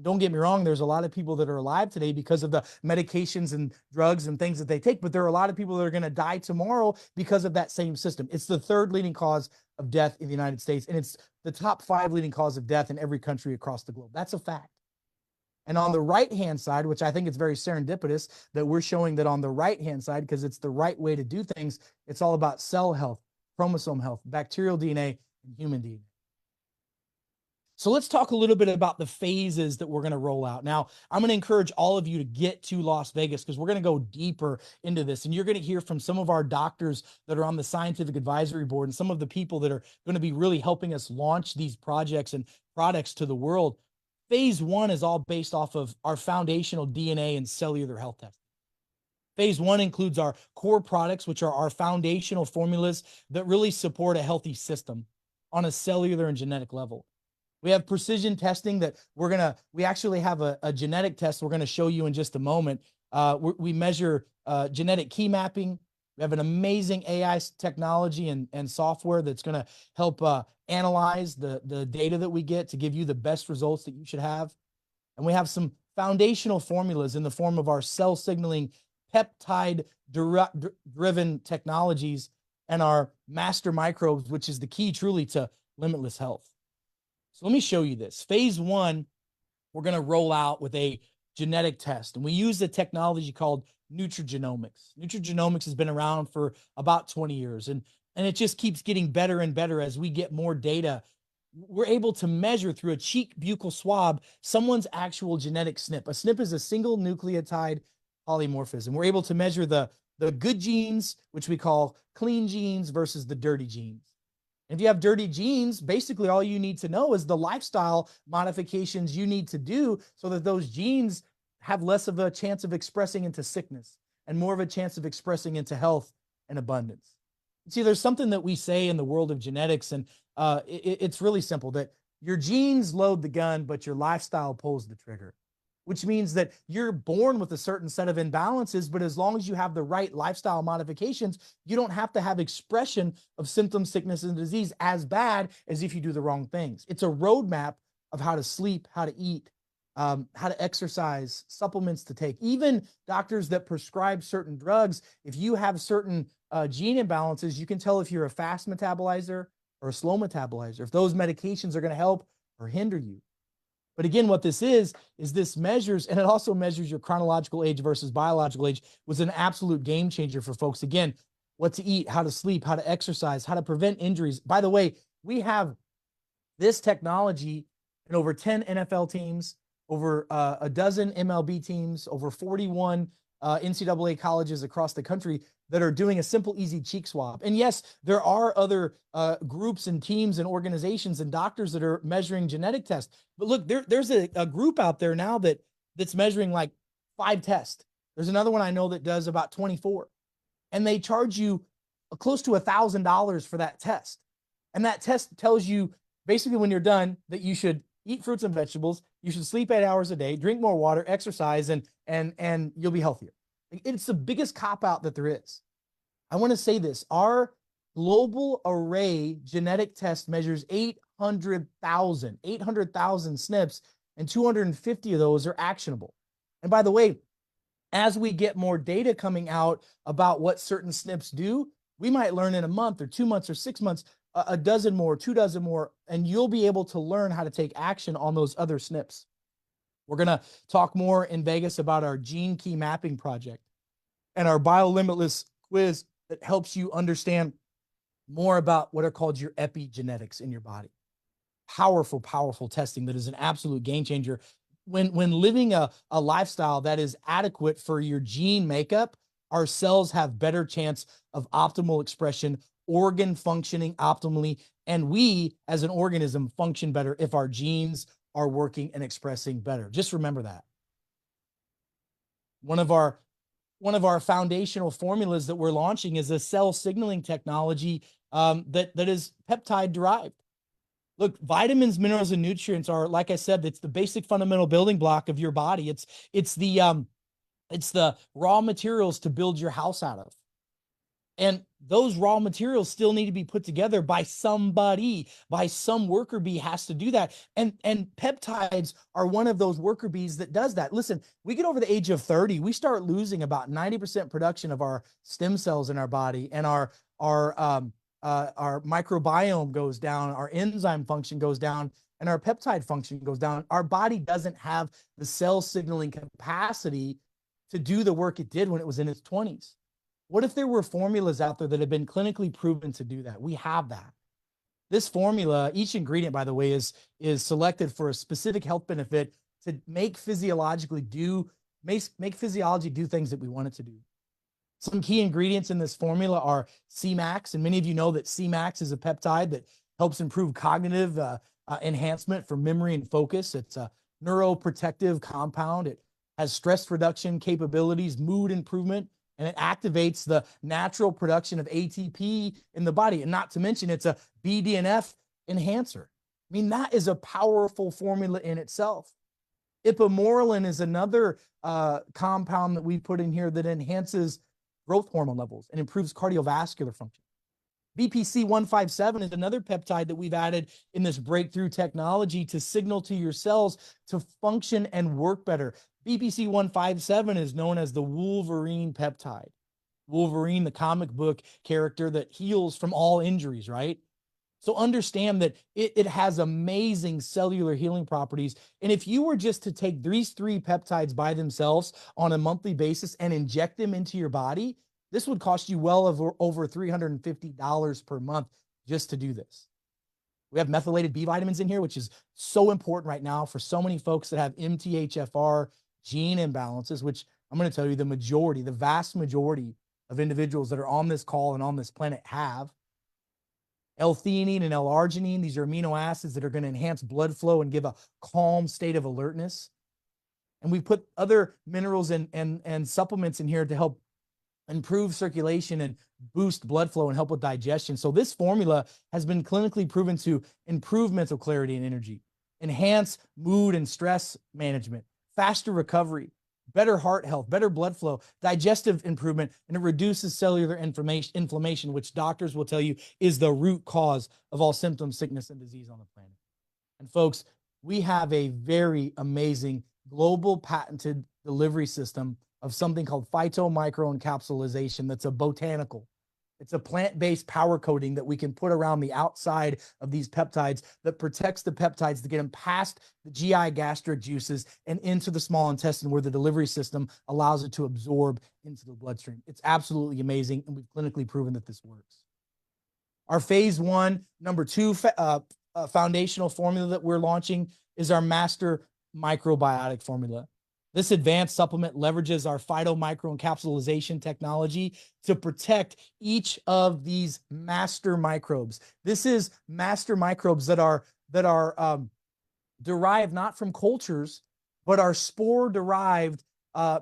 Don't get me wrong, there's a lot of people that are alive today because of the medications and drugs and things that they take, but there are a lot of people that are going to die tomorrow because of that same system. It's the third leading cause of death in the United States, and it's the top 5 leading cause of death in every country across the globe. That's a fact. And on the right-hand side, which I think it's very serendipitous that we're showing that on the right-hand side, because it's the right way to do things, it's all about cell health, chromosome health, bacterial DNA, and human DNA. So let's talk a little bit about the phases that we're going to roll out. Now, I'm going to encourage all of you to get to Las Vegas because we're going to go deeper into this. And you're going to hear from some of our doctors that are on the scientific advisory board and some of the people that are going to be really helping us launch these projects and products to the world. Phase 1 is all based off of our foundational DNA and cellular health testing. Phase 1 includes our core products, which are our foundational formulas that really support a healthy system on a cellular and genetic level. We have precision testing that we actually have a genetic test we're going to show you in just a moment. We measure genetic key mapping. We have an amazing AI technology and software that's going to help analyze the data that we get to give you the best results that you should have. And we have some foundational formulas in the form of our cell signaling peptide-driven technologies and our master microbes, which is the key truly to limitless health. So let me show you this. Phase 1, we're going to roll out with a genetic test. And we use a technology called nutrigenomics. Nutrigenomics has been around for about 20 years. And it just keeps getting better and better as we get more data. We're able to measure through a cheek buccal swab someone's actual genetic SNP. A SNP is a single nucleotide polymorphism. We're able to measure the good genes, which we call clean genes, versus the dirty genes. If you have dirty genes, basically all you need to know is the lifestyle modifications you need to do so that those genes have less of a chance of expressing into sickness and more of a chance of expressing into health and abundance. See, there's something that we say in the world of genetics, and it's really simple, that your genes load the gun, but your lifestyle pulls the trigger, which means that you're born with a certain set of imbalances, but as long as you have the right lifestyle modifications, you don't have to have expression of symptoms, sickness, and disease as bad as if you do the wrong things. It's a roadmap of how to sleep, how to eat, how to exercise, supplements to take. Even doctors that prescribe certain drugs, if you have certain gene imbalances, you can tell if you're a fast metabolizer or a slow metabolizer, if those medications are going to help or hinder you. But again, what this is this measures, and it also measures your chronological age versus biological age, was an absolute game changer for folks. Again, what to eat, how to sleep, how to exercise, how to prevent injuries. By the way, we have this technology in over 10 NFL teams, over a dozen MLB teams, over 41 NCAA colleges across the country that are doing a simple, easy cheek swab. And yes, there are other groups and teams and organizations and doctors that are measuring genetic tests. But look, there's a group out there now that's measuring like 5 tests. There's another one I know that does about 24. And they charge you close to $1,000 for that test. And that test tells you basically when you're done that you should eat fruits and vegetables, you should sleep 8 hours a day, drink more water, exercise, and you'll be healthier. It's the biggest cop-out that there is. I want to say this. Our global array genetic test measures 800,000 SNPs, and 250 of those are actionable. And by the way, as we get more data coming out about what certain SNPs do, we might learn in a month or 2 months or 6 months, a dozen more, 2 dozen more, and you'll be able to learn how to take action on those other SNPs. We're going to talk more in Vegas about our gene key mapping project and our Biolimitless quiz that helps you understand more about what are called your epigenetics in your body. Powerful, powerful testing that is an absolute game changer. When living a lifestyle that is adequate for your gene makeup, our cells have better chance of optimal expression, organ functioning optimally, and we as an organism function better if our genes are working and expressing better. Just remember that. One of our foundational formulas that we're launching is a cell signaling technology that is peptide derived. Look, vitamins, minerals, and nutrients are, like I said, it's the basic fundamental building block of your body. It's the raw materials to build your house out of. And those raw materials still need to be put together by somebody, by some worker bee has to do that. And peptides are one of those worker bees that does that. Listen, we get over the age of 30, we start losing about 90% production of our stem cells in our body, and our microbiome goes down, our enzyme function goes down, and our peptide function goes down. Our body doesn't have the cell signaling capacity to do the work it did when it was in its 20s. What if there were formulas out there that have been clinically proven to do that? We have that. This formula, each ingredient, by the way, is selected for a specific health benefit to make physiology do things that we want it to do. Some key ingredients in this formula are C-Max, and many of you know that C-Max is a peptide that helps improve cognitive enhancement for memory and focus. It's a neuroprotective compound. It has stress reduction capabilities, mood improvement, and it activates the natural production of ATP in the body. And not to mention, it's a BDNF enhancer. I mean, that is a powerful formula in itself. Ipamorelin is another compound that we put in here that enhances growth hormone levels and improves cardiovascular function. BPC 157 is another peptide that we've added in this breakthrough technology to signal to your cells to function and work better. BPC 157 is known as the Wolverine peptide. Wolverine, the comic book character that heals from all injuries, right? So understand that it has amazing cellular healing properties. And if you were just to take these 3 peptides by themselves on a monthly basis and inject them into your body, this would cost you well over $350 per month just to do this. We have methylated B vitamins in here, which is so important right now for so many folks that have MTHFR gene imbalances, which I'm going to tell you the vast majority of individuals that are on this call and on this planet have. L-theanine and L-arginine, these are amino acids that are going to enhance blood flow and give a calm state of alertness. And we put other minerals and supplements in here to help improve circulation and boost blood flow and help with digestion. So this formula has been clinically proven to improve mental clarity and energy, enhance mood and stress management, faster recovery, better heart health, better blood flow, digestive improvement, and it reduces cellular inflammation, which doctors will tell you is the root cause of all symptoms, sickness, and disease on the planet. And folks, we have a very amazing global patented delivery system of something called phytomicroencapsulation that's a botanical. It's a plant-based power coating that we can put around the outside of these peptides that protects the peptides to get them past the GI gastric juices and into the small intestine where the delivery system allows it to absorb into the bloodstream. It's absolutely amazing, and we've clinically proven that this works. Our phase 1, number 2 foundational formula that we're launching is our master microbiotic formula. This advanced supplement leverages our phytomicroencapsulation technology to protect each of these master microbes. This is master microbes that are derived not from cultures, but are spore-derived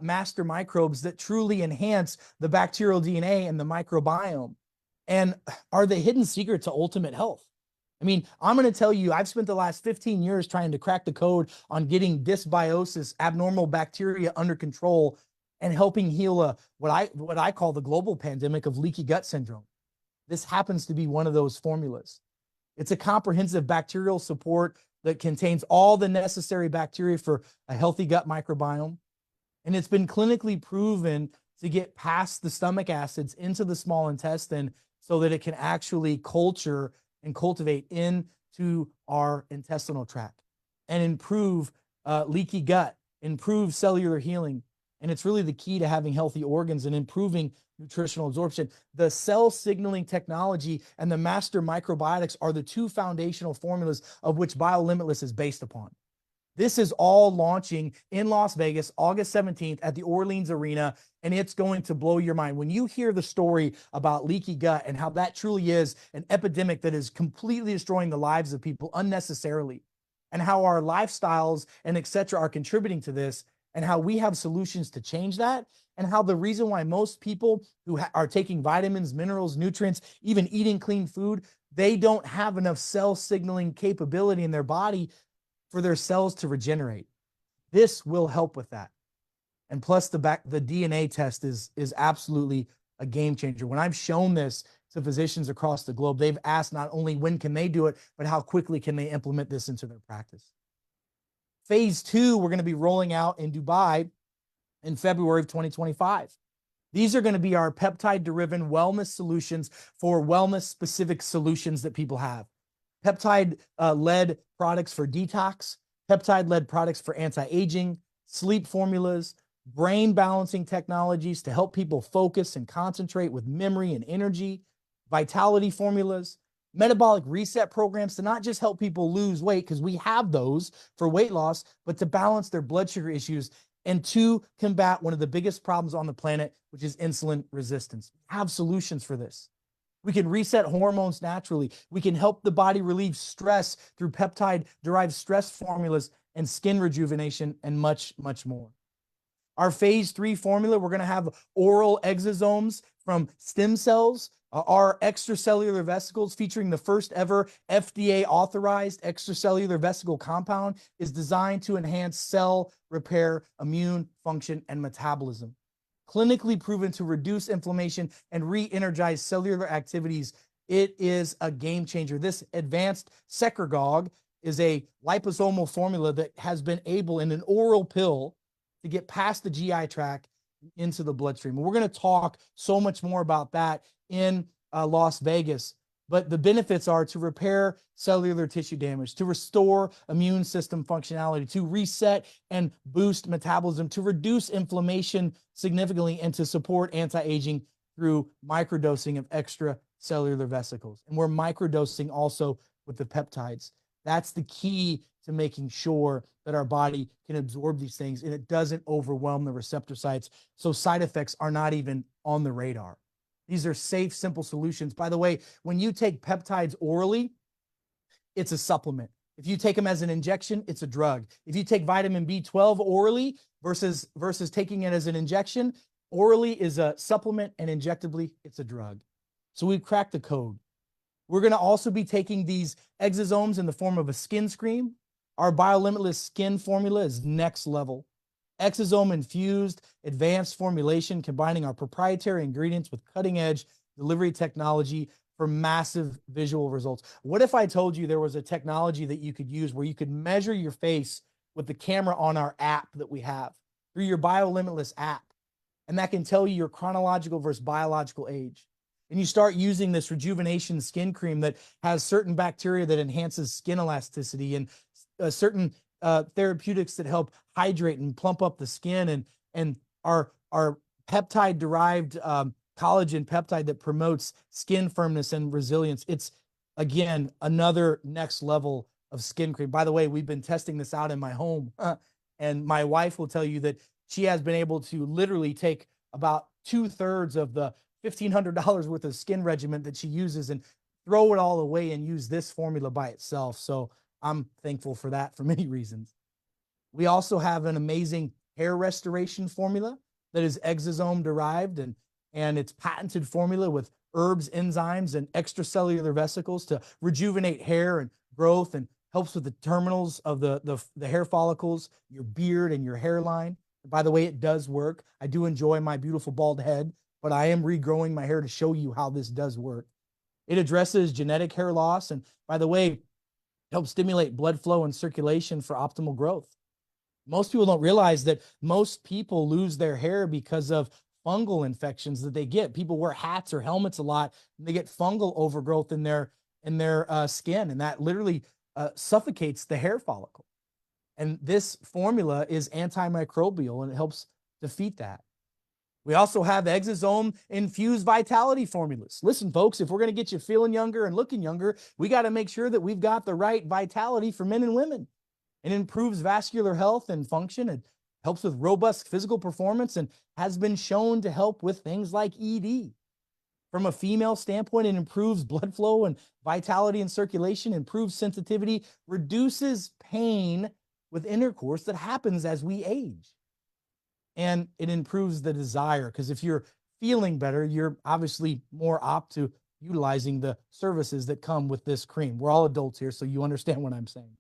master microbes that truly enhance the bacterial DNA and the microbiome, and are the hidden secret to ultimate health. I mean, I'm going to tell you, I've spent the last 15 years trying to crack the code on getting dysbiosis, abnormal bacteria under control, and helping heal what I call the global pandemic of leaky gut syndrome. This happens to be one of those formulas. It's a comprehensive bacterial support that contains all the necessary bacteria for a healthy gut microbiome. And it's been clinically proven to get past the stomach acids into the small intestine so that it can actually culture and cultivate into our intestinal tract and improve leaky gut, improve cellular healing, And it's really the key to having healthy organs and improving nutritional absorption. The cell signaling technology and the master microbiotics are the two foundational formulas of which Biolimitless is based upon. This is all launching in Las Vegas, August 17th at the Orleans Arena, and it's going to blow your mind. When you hear the story about leaky gut and how that truly is an epidemic that is completely destroying the lives of people unnecessarily, and how our lifestyles and et cetera are contributing to this, and how we have solutions to change that, and how the reason why most people who are taking vitamins, minerals, nutrients, even eating clean food, they don't have enough cell signaling capability in their body for their cells to regenerate. This will help with that. And plus the DNA test is absolutely a game changer. When I've shown this to physicians across the globe, they've asked not only when can they do it, but how quickly can they implement this into their practice. Phase 2, we're going to be rolling out in Dubai in February of 2025. These are going to be our peptide-driven wellness solutions for wellness-specific solutions that people have. Peptide-led products for detox, peptide-led products for anti-aging, sleep formulas, brain balancing technologies to help people focus and concentrate with memory and energy, vitality formulas, metabolic reset programs to not just help people lose weight, because we have those for weight loss, but to balance their blood sugar issues and to combat one of the biggest problems on the planet, which is insulin resistance. We have solutions for this. We can reset hormones naturally. We can help the body relieve stress through peptide-derived stress formulas and skin rejuvenation and much, much more. Our phase 3 formula, we're going to have oral exosomes from stem cells, our extracellular vesicles featuring the first ever FDA authorized extracellular vesicle compound is designed to enhance cell repair, immune function, and metabolism. Clinically proven to reduce inflammation and re-energize cellular activities. It is a game changer. This advanced secretagogue is a liposomal formula that has been able in an oral pill to get past the GI tract into the bloodstream. And we're going to talk so much more about that in Las Vegas. But the benefits are to repair cellular tissue damage, to restore immune system functionality, to reset and boost metabolism, to reduce inflammation significantly, and to support anti-aging through microdosing of extracellular vesicles. And we're microdosing also with the peptides. That's the key to making sure that our body can absorb these things and it doesn't overwhelm the receptor sites, so side effects are not even on the radar. These are safe, simple solutions. By the way, when you take peptides orally, it's a supplement. If you take them as an injection, it's a drug. If you take vitamin B12 orally versus taking it as an injection, orally is a supplement and injectably, it's a drug. So we've cracked the code. We're going to also be taking these exosomes in the form of a skin screen. Our Biolimitless skin formula is next level. Exosome infused advanced formulation combining our proprietary ingredients with cutting edge delivery technology for massive visual results. What if I told you there was a technology that you could use where you could measure your face with the camera on our app that we have through your Biolimitless app, and that can tell you your chronological versus biological age? And you start using this rejuvenation skin cream that has certain bacteria that enhances skin elasticity and certain therapeutics that help hydrate and plump up the skin, and our peptide derived collagen peptide that promotes skin firmness and resilience. It's, again, another next level of skin cream. By the way, we've been testing this out in my home, and my wife will tell you that she has been able to literally take about 2/3 of the $1,500 worth of skin regimen that she uses and throw it all away and use this formula by itself. So I'm thankful for that for many reasons. We also have an amazing hair restoration formula that is exosome derived, and it's patented formula with herbs, enzymes, and extracellular vesicles to rejuvenate hair and growth, and helps with the terminals of the hair follicles, your beard, and your hairline. And by the way, it does work. I do enjoy my beautiful bald head, but I am regrowing my hair to show you how this does work. It addresses genetic hair loss, and by the way, helps stimulate blood flow and circulation for optimal growth. Most people don't realize that most people lose their hair because of fungal infections that they get. People wear hats or helmets a lot, and they get fungal overgrowth in their skin, and that literally suffocates the hair follicle. And this formula is antimicrobial, and it helps defeat that. We also have exosome infused vitality formulas. Listen, folks, if we're going to get you feeling younger and looking younger, we got to make sure that we've got the right vitality for men and women. It improves vascular health and function. It helps with robust physical performance and has been shown to help with things like ED. From a female standpoint, it improves blood flow and vitality and circulation, improves sensitivity, reduces pain with intercourse that happens as we age. And it improves the desire, because if you're feeling better, you're obviously more apt to utilizing the services that come with this cream. We're all adults here, so you understand what I'm saying.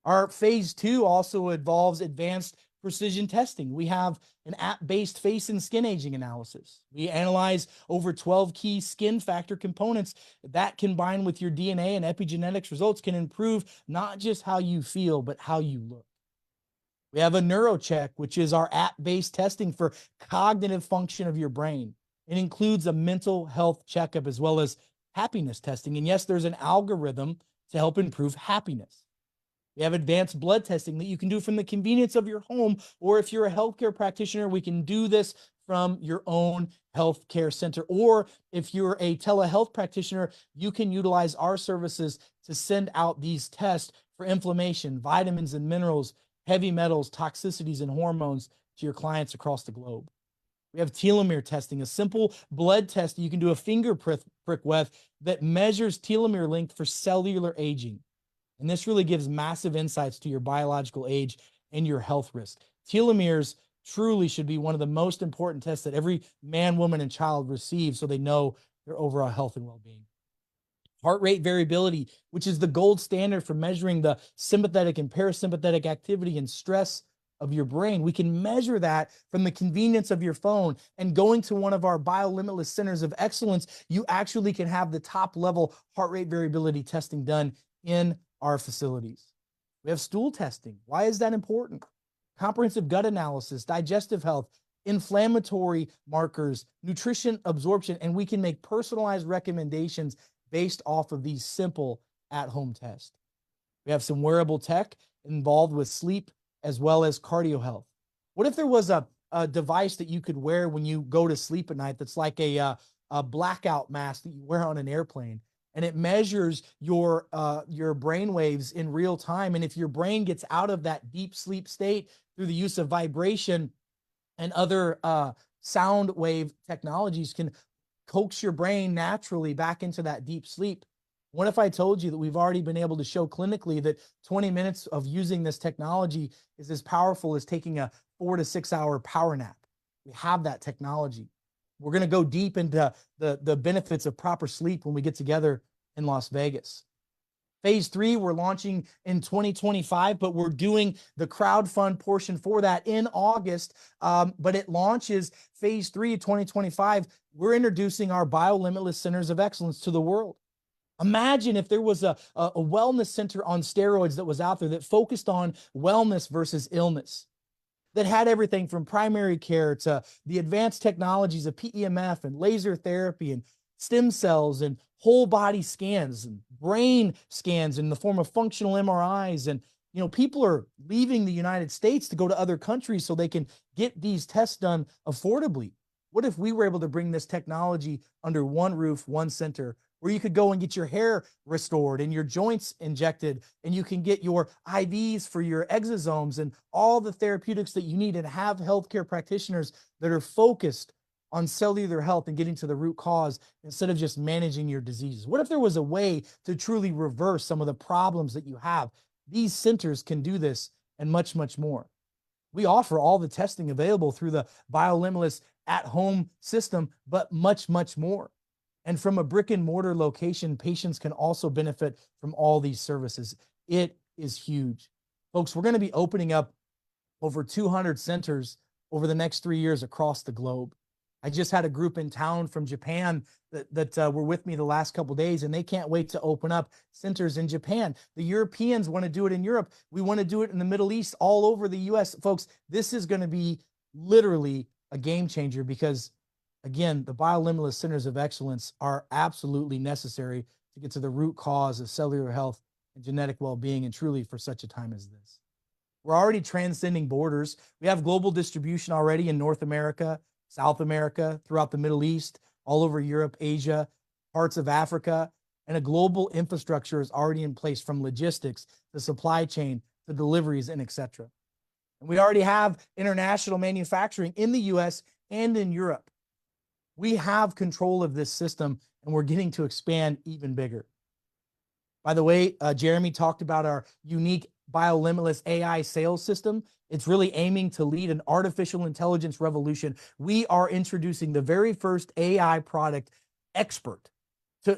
Our phase 2 also involves advanced precision testing. We have an app-based face and skin aging analysis. We analyze over 12 key skin factor components that, combined with your DNA and epigenetics results, can improve not just how you feel, but how you look. We have a NeuroCheck, which is our app-based testing for cognitive function of your brain. It includes a mental health checkup as well as happiness testing. And yes, there's an algorithm to help improve happiness. We have advanced blood testing that you can do from the convenience of your home, or if you're a healthcare practitioner, we can do this from your own healthcare center. Or if you're a telehealth practitioner, you can utilize our services to send out these tests for inflammation, vitamins and minerals, heavy metals, toxicities, and hormones to your clients across the globe. We have telomere testing, a simple blood test you can do a finger prick with that measures telomere length for cellular aging. And this really gives massive insights to your biological age and your health risk. Telomeres truly should be one of the most important tests that every man, woman, and child receives so they know their overall health and well-being. Heart rate variability, which is the gold standard for measuring the sympathetic and parasympathetic activity and stress of your brain. We can measure that from the convenience of your phone, and going to one of our Biolimitless centers of excellence, you actually can have the top level heart rate variability testing done in our facilities. We have stool testing. Why is that important? Comprehensive gut analysis, digestive health, inflammatory markers, nutrition absorption, and we can make personalized recommendations based off of these simple at-home tests. We have some wearable tech involved with sleep as well as cardio health. What if there was a device that you could wear when you go to sleep at night that's like a blackout mask that you wear on an airplane, and it measures your brain waves in real time, and if your brain gets out of that deep sleep state through the use of vibration and other sound wave technologies, can coax your brain naturally back into that deep sleep. What if I told you that we've already been able to show clinically that 20 minutes of using this technology is as powerful as taking a 4 to 6 hour power nap? We have that technology. We're going to go deep into the benefits of proper sleep when we get together in Las Vegas. Phase 3, we're launching in 2025, but we're doing the crowdfund portion for that in August. But it launches phase 3 of 2025. We're introducing our Biolimitless Centers of Excellence to the world. Imagine if there was a wellness center on steroids that was out there that focused on wellness versus illness, that had everything from primary care to the advanced technologies of PEMF and laser therapy and stem cells and whole body scans and brain scans in the form of functional MRIs. And, you know, people are leaving the United States to go to other countries so they can get these tests done affordably. What if we were able to bring this technology under one roof, one center, where you could go and get your hair restored and your joints injected, and you can get your IVs for your exosomes and all the therapeutics that you need, and have healthcare practitioners that are focused on cellular health and getting to the root cause instead of just managing your diseases? What if there was a way to truly reverse some of the problems that you have? These centers can do this and much, much more. We offer all the testing available through the Biolimitless at-home system, but much, much more. And from a brick and mortar location, patients can also benefit from all these services. It is huge. Folks, we're going to be opening up over 200 centers over the next 3 years across the globe. I just had a group in town from Japan that were with me the last couple of days, and they can't wait to open up centers in Japan. The Europeans want to do it in Europe. We want to do it in the Middle East, all over the US. Folks, this is going to be literally a game changer because, again, the Biolimitless Centers of Excellence are absolutely necessary to get to the root cause of cellular health and genetic well-being, and truly for such a time as this. We're already transcending borders. We have global distribution already in North America, South America, throughout the Middle East, all over Europe, Asia, parts of Africa, and a global infrastructure is already in place, from logistics to supply chain to deliveries and etc. And we already have international manufacturing in the US and in Europe. We have control of this system, and we're getting to expand even bigger. By the way, Jeremy talked about our unique Biolimitless AI sales system. It's really aiming to lead an artificial intelligence revolution. We are introducing the very first AI product expert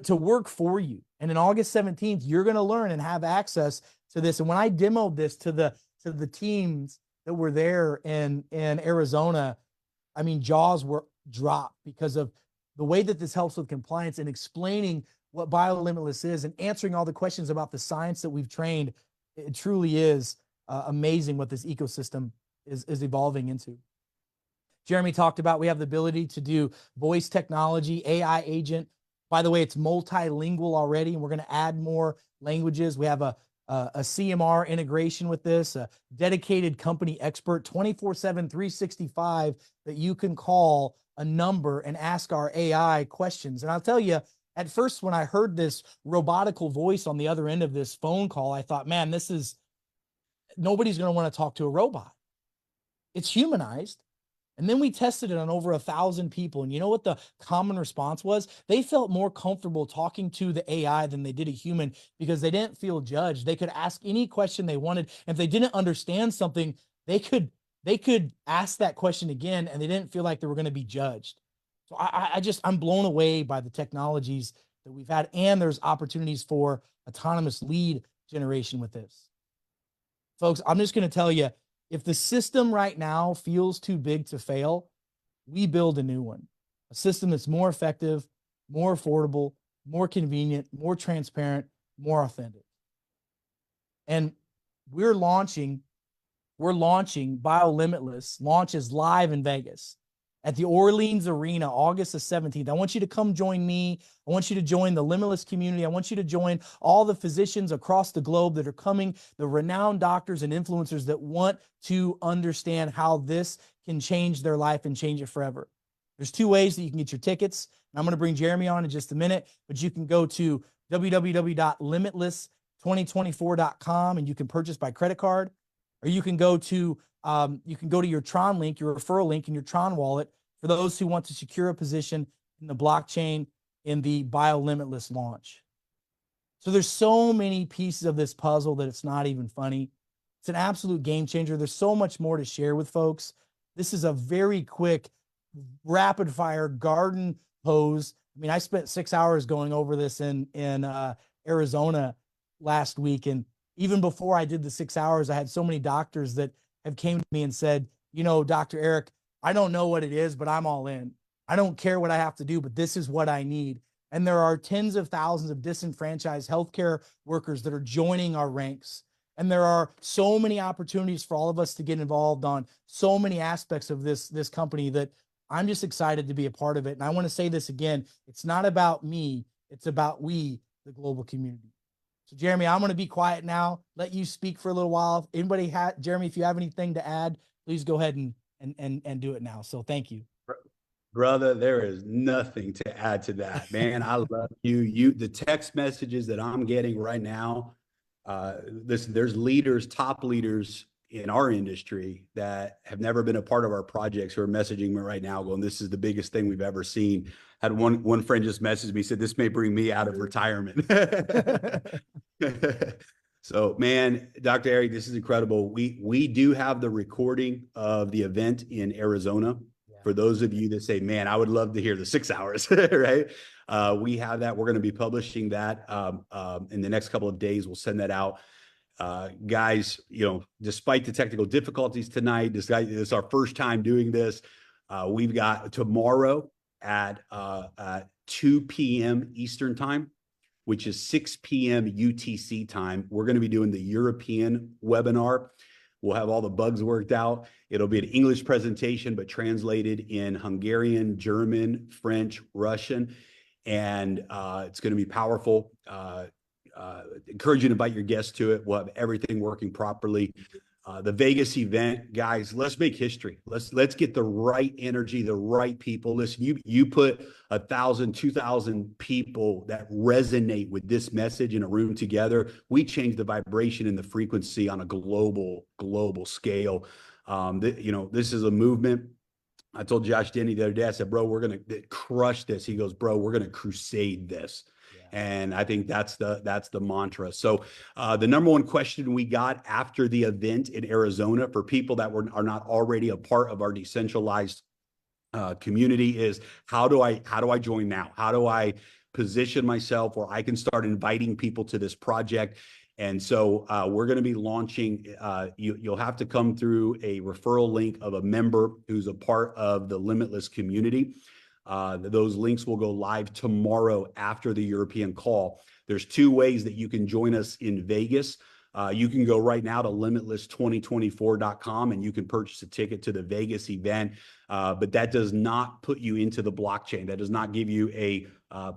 to work for you. And in August 17th, you're going to learn and have access to this. And when I demoed this to the teams that were there in Arizona, I mean, jaws were dropped because of the way that this helps with compliance and explaining what Biolimitless is and answering all the questions about the science that we've trained. It truly is amazing what this ecosystem is evolving into. Jeremy talked about we have the ability to do voice technology, AI agent. By the way, it's multilingual already, and we're going to add more languages. We have a CMR integration with this, a dedicated company expert, 24/7, 365, that you can call a number and ask our AI questions. And I'll tell you, at first, when I heard this robotical voice on the other end of this phone call, I thought, man, nobody's going to want to talk to a robot. It's humanized. And then we tested it on over 1,000 people. And you know what the common response was? They felt more comfortable talking to the AI than they did a human because they didn't feel judged. They could ask any question they wanted. And if they didn't understand something, they could ask that question again, and they didn't feel like they were going to be judged. So I'm blown away by the technologies that we've had, and there's opportunities for autonomous lead generation with this. Folks, I'm just going to tell you, if the system right now feels too big to fail, we build a new one, a system that's more effective, more affordable, more convenient, more transparent, more authentic. And we're launching Biolimitless, launches live in Vegas at the Orleans Arena, August the 17th. I want you to come join me. I want you to join the Limitless community. I want you to join all the physicians across the globe that are coming, the renowned doctors and influencers that want to understand how this can change their life and change it forever. There's two ways that you can get your tickets. I'm going to bring Jeremy on in just a minute, but you can go to www.limitless2024.com and you can purchase by credit card, or you can go to your Tron link, your referral link in your Tron wallet for those who want to secure a position in the blockchain in the Biolimitless launch. So there's so many pieces of this puzzle that it's not even funny. It's an absolute game changer. There's so much more to share with folks. This is a very quick, rapid fire garden hose. I mean, I spent 6 hours going over this in Arizona last week. And even before I did the 6 hours, I had so many doctors that have came to me and said, you know, Dr. Eric, I don't know what it is, but I'm all in. I don't care what I have to do, but this is what I need. And there are tens of thousands of disenfranchised healthcare workers that are joining our ranks. And there are so many opportunities for all of us to get involved on so many aspects of this company that I'm just excited to be a part of it. And I want to say this again, it's not about me, it's about we, the global community. So Jeremy, I'm going to be quiet now, let you speak for a little while. Jeremy, if you have anything to add, please go ahead and do it now. So thank you. Brother, there is nothing to add to that, man. I love you. The text messages that I'm getting right now, listen, there's top leaders in our industry that have never been a part of our projects who are messaging me right now going, this is the biggest thing we've ever seen. Had one friend just messaged me, said, this may bring me out of retirement. So, man, Dr. Eric, this is incredible. We do have the recording of the event in Arizona. For those of you that say, man, I would love to hear the 6 hours, right? We have that. We're going to be publishing that in the next couple of days. We'll send that out. Guys, you know, despite the technical difficulties tonight, this is our first time doing this. We've got tomorrow at 2 p.m. Eastern time, which is 6 p.m. UTC time. We're going to be doing the European webinar. We'll have all the bugs worked out. It'll be an English presentation, but translated in Hungarian, German, French, Russian, and it's going to be powerful. Encourage you to invite your guests to it. We'll have everything working properly. The Vegas event, guys, let's make history. Let's get the right energy, the right people. Listen, you put 1,000, 2,000 people that resonate with this message in a room together. We change the vibration and the frequency on a global scale. This is a movement. I told Josh Denny the other day, I said, bro, we're going to crush this. He goes, bro, we're going to crusade this. And I think that's the mantra. So the number one question we got after the event in Arizona for people that are not already a part of our decentralized community is how do I join now? How do I position myself where I can start inviting people to this project? And so we're going to be launching, you'll have to come through a referral link of a member who's a part of the Limitless community. Those links will go live tomorrow after the European call. There's two ways that you can join us in Vegas. You can go right now to limitless2024.com and you can purchase a ticket to the Vegas event. But that does not put you into the blockchain. That does not give you a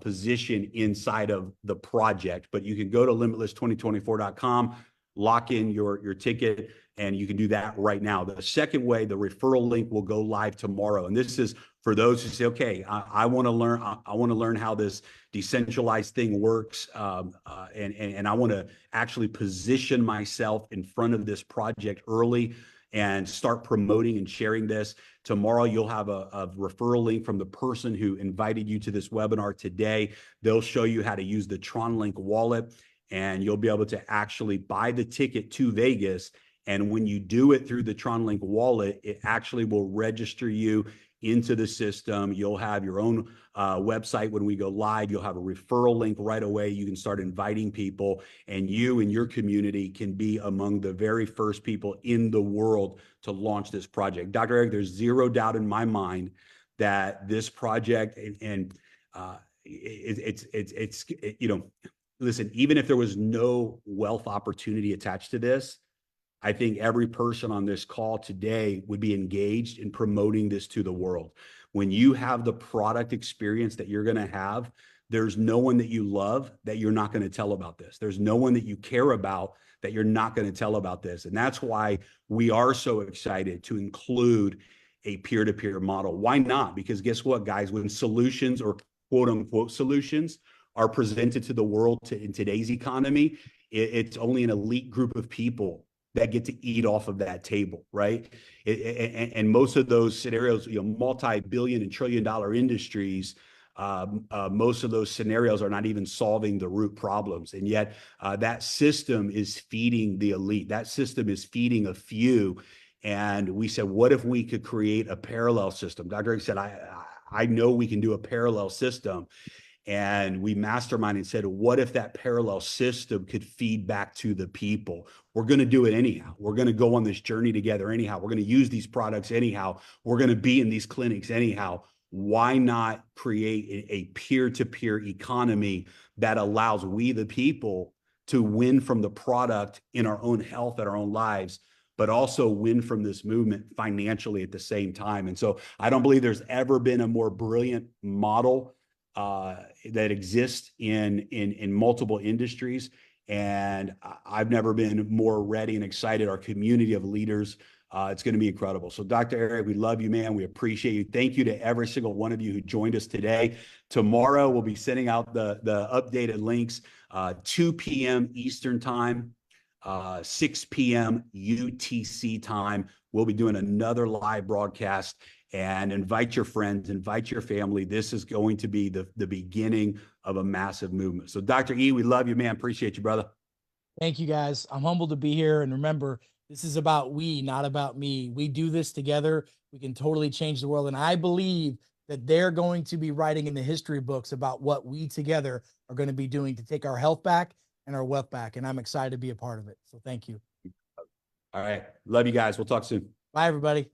position inside of the project. But you can go to limitless2024.com, lock in your ticket, and you can do that right now. The second way, the referral link will go live tomorrow. And this is for those who say, okay, I want to learn. I want to learn how this decentralized thing works, and I want to actually position myself in front of this project early and start promoting and sharing this. Tomorrow, you'll have a referral link from the person who invited you to this webinar today. They'll show you how to use the TronLink wallet, and you'll be able to actually buy the ticket to Vegas. And when you do it through the TronLink wallet, it actually will register you into the system. You'll have your own website when we go live. You'll have a referral link right away. You can start inviting people, and you and your community can be among the very first people in the world to launch this project. Dr. Eric, there's zero doubt in my mind that this project listen, even if there was no wealth opportunity attached to this, I think every person on this call today would be engaged in promoting this to the world. When you have the product experience that you're going to have, there's no one that you love that you're not going to tell about this. There's no one that you care about that you're not going to tell about this. And that's why we are so excited to include a peer-to-peer model. Why not? Because guess what, guys? When solutions or quote unquote solutions are presented to the world in today's economy, it's only an elite group of people that get to eat off of that table, right? And most of those scenarios, multi-billion and trillion-dollar industries, most of those scenarios are not even solving the root problems. And yet that system is feeding the elite. That system is feeding a few. And we said, what if we could create a parallel system? Dr. Eric said, I know we can do a parallel system. And we masterminded and said, what if that parallel system could feed back to the people? We're going to do it anyhow. We're going to go on this journey together anyhow. We're going to use these products anyhow. We're going to be in these clinics anyhow. Why not create a peer-to-peer economy that allows we, the people, to win from the product in our own health and our own lives, but also win from this movement financially at the same time? And so I don't believe there's ever been a more brilliant model that exists in multiple industries. And I've never been more ready and excited. Our community of leaders, it's going to be incredible. So Dr. Eric, we love you, man. We appreciate you. Thank you to every single one of you who joined us today. Tomorrow, we'll be sending out the updated links, 2 p.m. Eastern time, 6 p.m. UTC time. We'll be doing another live broadcast. And invite your friends, invite your family. This is going to be the beginning of a massive movement. So Dr. E, we love you, man. Appreciate you, brother. Thank you, guys. I'm humbled to be here. And remember, this is about we, not about me. We do this together. We can totally change the world. And I believe that they're going to be writing in the history books about what we together are going to be doing to take our health back and our wealth back. And I'm excited to be a part of it. So thank you. All right. Love you guys. We'll talk soon. Bye, everybody.